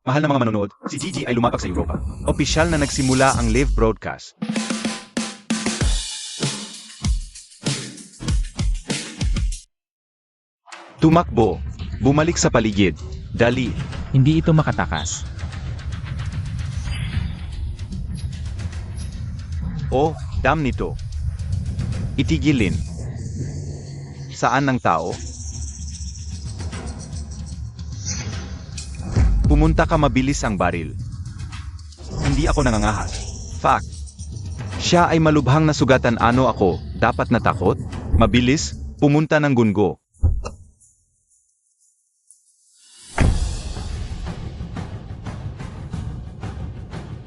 Speaker 2: Mahal na mga manonood, si Gigi ay lumapag sa Europa.
Speaker 1: Opisyal na nagsimula ang live broadcast. Tumakbo. Bumalik sa paligid. Dali.
Speaker 4: Hindi ito makatakas.
Speaker 1: Oh, dam nito. Itigilin. Saan ang tao? Pumunta ka mabilis ang baril.
Speaker 2: Hindi ako nangangahas.
Speaker 1: Fact. Siya ay malubhang nasugatan. Ano ako, dapat natakot? Mabilis, pumunta ng gungo.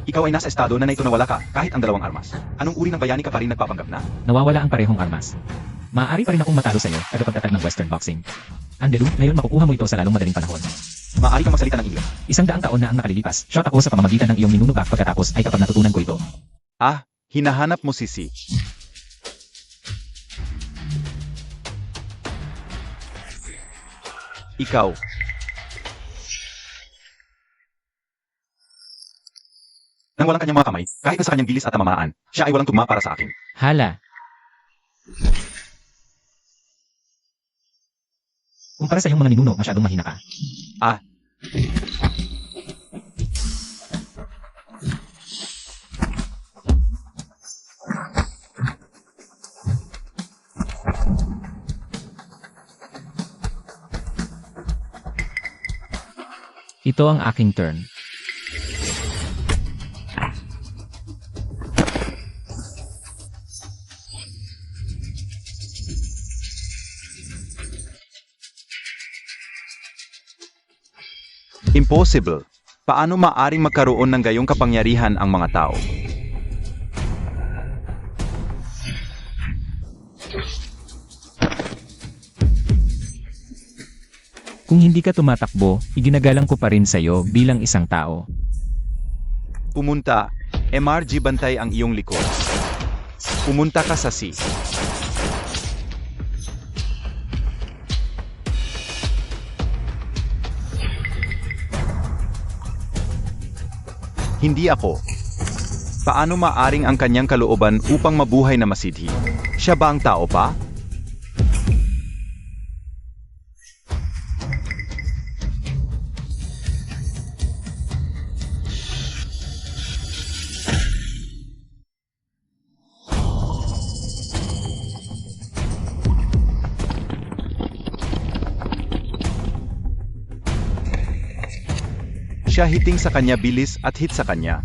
Speaker 2: Ikaw ay nasa estado na ito na wala ka, kahit ang dalawang armas. Anong uri ng bayani ka pa rin nagpapanggap na?
Speaker 4: Nawawala ang parehong armas. Maaari pa rin akong matalo sa iyo tagapagtatag ng Western Boxing. Andelu, ngayon makukuha mo ito sa lalong madaling panahon.
Speaker 2: Maaari kang magsalita ng Ingles.
Speaker 4: 100 taon na ang nakalilipas. Shot ako sa pamamagitan ng iyong ninunuga pagkatapos ay kapag natutunan ko ito.
Speaker 1: Ah, hinahanap mo si Si. Ikaw.
Speaker 2: Nang walang kanyang mga kamay, kahit na sa kanyang gilis at tamamaan, siya ay walang tugma para sa akin.
Speaker 4: Hala. Kumpara sa iyong mga ninuno, masyadong mahina ka.
Speaker 1: Ah.
Speaker 4: Ito ang aking turn.
Speaker 1: Impossible. Paano maaring magkaroon ng gayong kapangyarihan ang mga tao?
Speaker 4: Kung hindi ka tumatakbo, iginagalang ko pa rin sa iyo bilang isang tao.
Speaker 1: Pumunta. MRG bantay ang iyong likod. Pumunta ka sa Si. Hindi ako. Paano maaring ang kanyang kalooban upang mabuhay na masidhi? Siya ba ang tao pa? Siya hiting sa kanya bilis at hit sa kanya.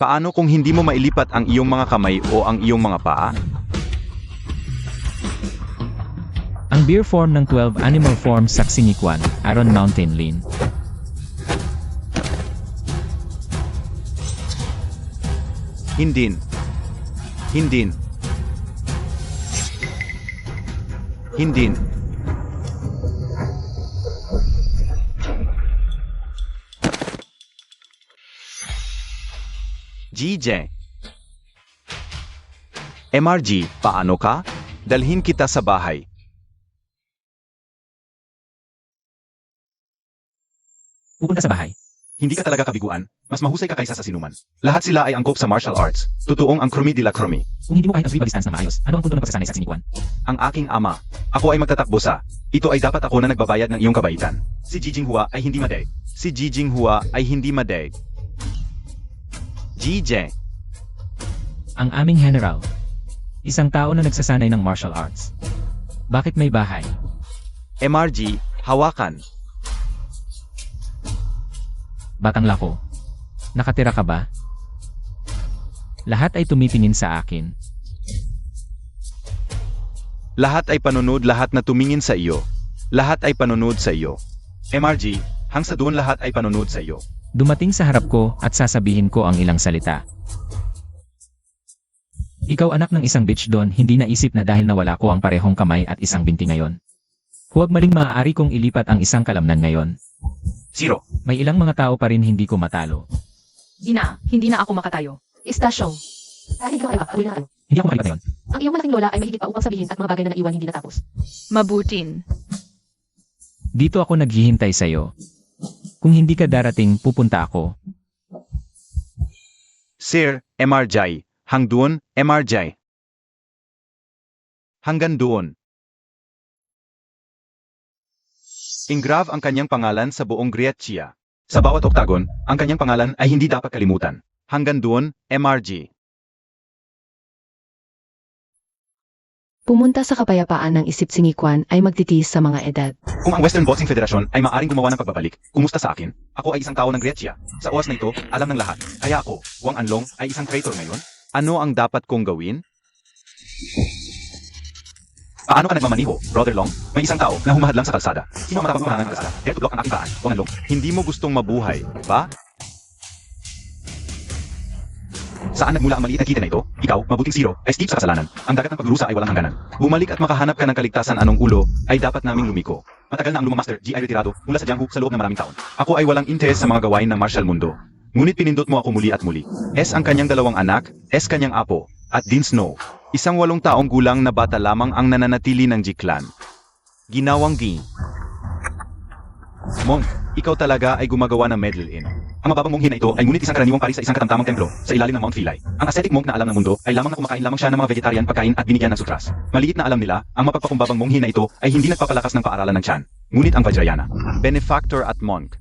Speaker 1: Paano kung hindi mo mailipat ang iyong mga kamay o ang iyong mga paa?
Speaker 4: Ang bear form ng 12 animal form sa Xinyiquan, Aron Mountain Lin.
Speaker 1: Hindin. Hindin. Hindin. GJ. MRG, paano ka? Dalhin kita sa bahay.
Speaker 4: Pupunta sa bahay.
Speaker 2: Hindi ka talaga kabiguan. Mas mahusay ka kaysa sa sinuman. Lahat sila ay angkop sa martial arts. Totoong ang krumi de la krumi.
Speaker 4: Kung hindi mo kahit ang sweep distance na maayos, ano ang punto ng pagsasanay sa Siniquan?
Speaker 2: Ang aking ama. Ako ay magtatakbo sa. Ito ay dapat ako na nagbabayad ng iyong kabaitan. Si Ji Jinghua ay hindi madeg.
Speaker 1: Si Ji Jinghua ay hindi madeg. GJ.
Speaker 4: Ang aming general. Isang tao na nagsasanay ng martial arts. Bakit may bahay?
Speaker 1: MRG, hawakan.
Speaker 4: Batang lako. Nakatira ka ba? Lahat ay tumitingin sa akin.
Speaker 1: Lahat ay panunod, lahat na tumingin sa iyo. Lahat ay panunod sa iyo.
Speaker 2: MRG, hang sa doon lahat ay panunod sa iyo.
Speaker 4: Dumating sa harap ko at sasabihin ko ang ilang salita. Ikaw anak ng isang bitch doon, hindi naisip na dahil nawala ko ang parehong kamay at isang binti ngayon. Huwag maling maaari kong ilipat ang isang kalamnan ngayon.
Speaker 2: 0.
Speaker 4: May ilang mga tao pa rin hindi ko matalo.
Speaker 5: Hindi na ako makatayo.
Speaker 3: Istasyong. Dahil ikaw ay makakawin na ano.
Speaker 4: Hindi ako makalipat ngayon.
Speaker 3: Ang iyong malaking lola ay mahigit pa upang sabihin at mga bagay na naiwan hindi natapos.
Speaker 5: Mabutin.
Speaker 4: Dito ako naghihintay sa'yo. Kung hindi ka darating, pupunta ako.
Speaker 1: Sir, MRJ. Hang doon, MRJ. Hanggang doon. Ingrave ang kanyang pangalan sa buong Griatsia.
Speaker 2: Sa bawat oktagon, ang kanyang pangalan ay hindi dapat kalimutan.
Speaker 1: Hanggang doon, MRG.
Speaker 3: Pumunta sa kapayapaan ng isip si Nikwan ay magtitiis sa mga edad.
Speaker 2: Kung ang Western Boxing Federation ay maaring gumawa ng pagbabalik, kumusta sa akin? Ako ay isang tao ng Griatsia. Sa oras na ito, alam ng lahat. Kaya ako, Wang Anlong, ay isang traitor ngayon.
Speaker 1: Ano ang dapat kong gawin?
Speaker 2: Paano ka nagmamaniho, Brother Long? May isang tao na humahadlang sa kalsada. Sino ang matapang kumahangan ng kalsada? Dare to block ang aking paan, Wang Anlong.
Speaker 1: Hindi mo gustong mabuhay, ba?
Speaker 2: Saan nagmula ang maliit na kita na ito? Ikaw, mabuting zero, ay steep sa kasalanan. Ang dagat ng pagrusa ay walang hangganan.
Speaker 1: Bumalik at makahanap ka ng kaligtasan anong ulo, ay dapat naming lumiko.
Speaker 2: Matagal na ang lumang master, G ay retirado, mula sa Jianghu sa loob ng maraming taon.
Speaker 1: Ako ay walang interes sa mga gawain ng martial mundo. Ngunit pinindot mo ako muli at muli. S ang kanyang dalawang anak, S kanyang apo, at Dean Snow. Isang 8 taong gulang na bata lamang ang nananatili ng G-Clan. Ginawang G. Monk, ikaw talaga ay gumagawa ng Medal In.
Speaker 2: Ang mababang monghe na ito ay ngunit isang karaniwang pari sa isang katamtamang templo sa ilalim ng Mount Philae. Ang ascetic monk na alam ng mundo ay lamang na kumakain lamang siya ng mga vegetarian pagkain at binigyan ng sutras. Maliit na alam nila, ang mapagpakumbabang monghe na ito ay hindi nagpapalakas ng paaralan ng Chan. Ngunit ang Vajrayana.
Speaker 1: Benefactor at Monk.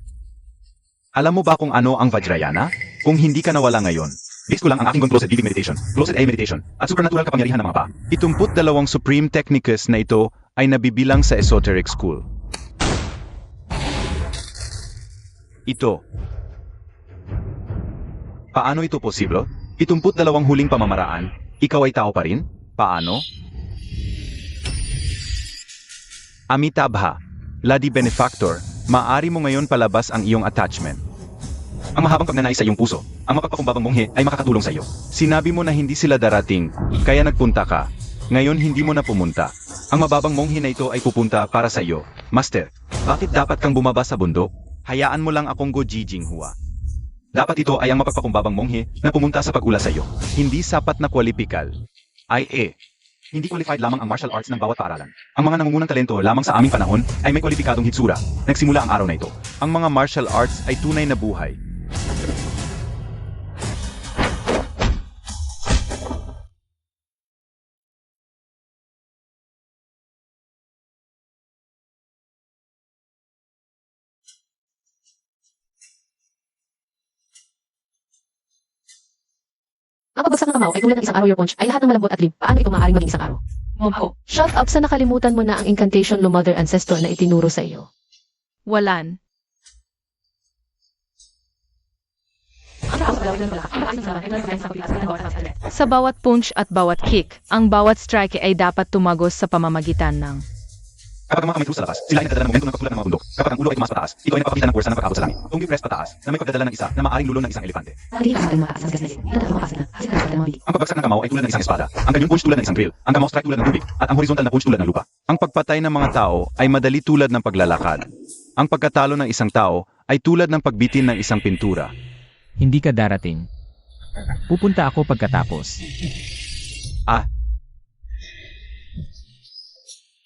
Speaker 1: Alam mo ba kung ano ang Vajrayana? Kung hindi ka nawala ngayon.
Speaker 2: Base ko lang ang aking closet living meditation, closet eye meditation, at supernatural kapangyarihan ng mga pa.
Speaker 1: 72 Supreme Techniques na ito ay nabibilang sa Esoteric School. Ito. Paano ito posible? 72 huling pamamaraan. Ikaw ay tao pa rin? Paano? Amitabha, Lady Benefactor, maaari mo ngayon palabas ang iyong attachment.
Speaker 2: Ang mahabang pagnanais sa iyong puso, ang mapagpakumbabang monghe ay makakatulong sa iyo.
Speaker 1: Sinabi mo na hindi sila darating, kaya nagpunta ka. Ngayon hindi mo na pumunta. Ang mababang monghe na ito ay pupunta para sa iyo. Master, bakit dapat kang bumaba sa bundok? Hayaan mo lang akong Go Ji Jinghua.
Speaker 2: Dapat ito ay ang mapagpakumbabang monghe na pumunta sa pag-ula sa iyo.
Speaker 1: Hindi sapat na kwalipikal.
Speaker 2: Hindi qualified lamang ang martial arts ng bawat paaralan. Ang mga nangungunang talento lamang sa aming panahon ay may kwalipikadong hitsura. Nagsimula ang araw na ito.
Speaker 1: Ang mga martial arts ay tunay na buhay.
Speaker 3: Ang pagbagsak ng kamao ay tulad ng isang arrow your punch ay lahat ng malambot at lib. Paano ito maaaring maging isang arrow?
Speaker 5: Momko.
Speaker 3: Shut up sa nakalimutan mo na ang incantation lo mother ancestor na itinuro sa iyo.
Speaker 5: Walan. Sa bawat punch at bawat kick, ang bawat strike ay dapat tumagos sa pamamagitan ng
Speaker 2: Kapag ang mga kamay true sa labas, sila ay nagdadala ng momento ng pagkulat ng mga bundok. Kapag ang ulo ay tumaas pataas, ito ay nagpapakita ng puwersa ng pag-abot sa langit. Kung press pataas, na may pagdadala ng isa na maaring lulong ng isang elepante.
Speaker 3: Hindi ka sa ating mataas ang gas na ito. Hindi ka makakas na. Kasi ka sa ating mga bigi.
Speaker 2: Ang pagbagsak ng kamao ay tulad ng isang espada. Ang kanyang punch tulad ng isang drill. Ang kamao strike tulad ng tubig. At ang horizontal na punch tulad ng lupa.
Speaker 1: Ang pagpatay ng mga tao ay madali tulad ng paglalakad. Ang pagkatalo ng isang tao ay tulad ng pagbitin ng isang pintura.
Speaker 4: Hindi ka darating. Pupunta ako pagkatapos.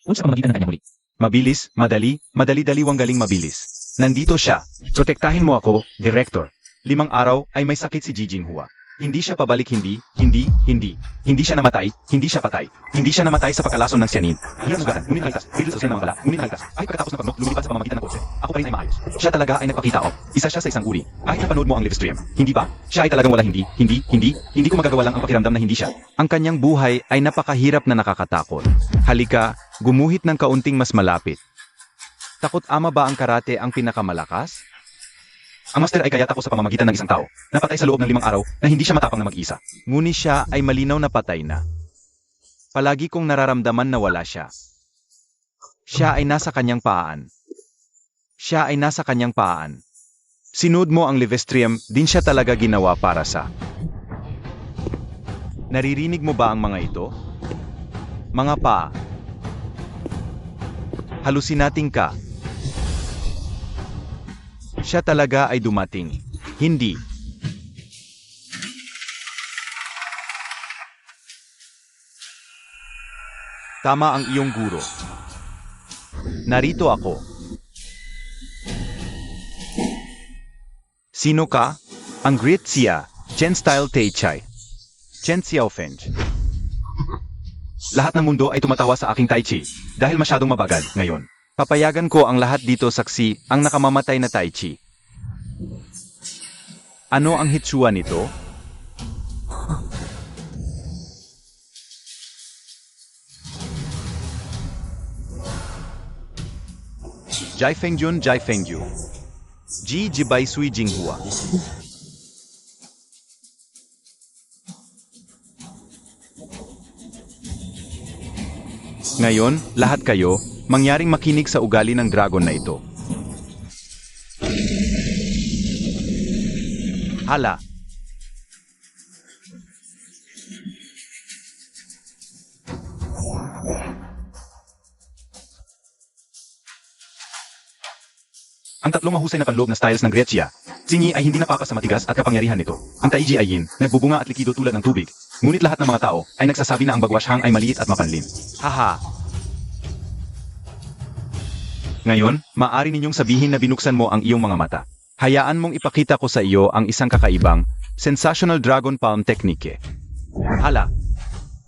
Speaker 4: Punch sa pamamagitan ng kanyang huli.
Speaker 1: Mabilis, madali, madali-daliwang galing mabilis. Nandito siya. Protektahin mo ako, Director. 5 araw ay may sakit si Ji Jinghua. Hindi siya pabalik, hindi. Hindi siya namatay, hindi siya patay. Hindi siya namatay sa pagkalason ng siyanin. Hindi sugatan, ngunit naligtas. Bigil sa usin ng mga bala, ngunit naligtas. Kahit pagkatapos ng pagnok, lumilipad sa pamamagitan ng kotse. Ako pa rin ay maayos. Siya talaga ay nagpakita o. Isa siya sa isang uri. Kahit napanood mo ang live stream. Hindi ba? Siya ay talagang wala hindi. Hindi ko magagawa lang ang pakiramdam na hindi siya. Ang kanyang buhay ay napakahirap na nakakatakot. Halika, gumuhit ng kaunting mas malapit. Takot ama ba ang karate ang pinakamalakas? Ang master ay kaya takot sa pamamagitan ng isang tao, napatay sa loob ng 5 araw na hindi siya matapang na mag-isa. Ngunit siya ay malinaw na patay na. Palagi kong nararamdaman na wala siya. Siya ay nasa kanyang paan. Sinood mo ang live stream, din siya talaga ginawa para sa. Naririnig mo ba ang mga ito? Mga paa. Halusinating ka. Siya talaga ay dumating. Hindi. Tama ang iyong guro. Narito ako. Sino ka? Ang Great Xia, Chen Style Taichai. Chen Xiaofeng. Lahat ng mundo ay tumatawa sa aking Tai Chi dahil masyadong mabagal ngayon. Papayagan ko ang lahat dito saksi ang nakamamatay na Tai Chi. Ano ang hitsura nito? Jai Fengjun, Jai Fengyu. Ji Jibai Sui Jinghua. Ngayon, lahat kayo, mangyaring makinig sa ugali ng dragon na ito. Hala. Ang tatlong mahusay na panloob na styles ng Grecia. Sinyi ay hindi napapas sa matigas at kapangyarihan nito. Ang Taiji ay yin, nagbubunga at likido tulad ng tubig. Ngunit lahat ng mga tao ay nagsasabi na ang bagwashang ay maliit at mapanlin. Haha. Ngayon, maaari ninyong sabihin na binuksan mo ang iyong mga mata. Hayaan mong ipakita ko sa iyo ang isang kakaibang, sensational dragon palm technique. Hala,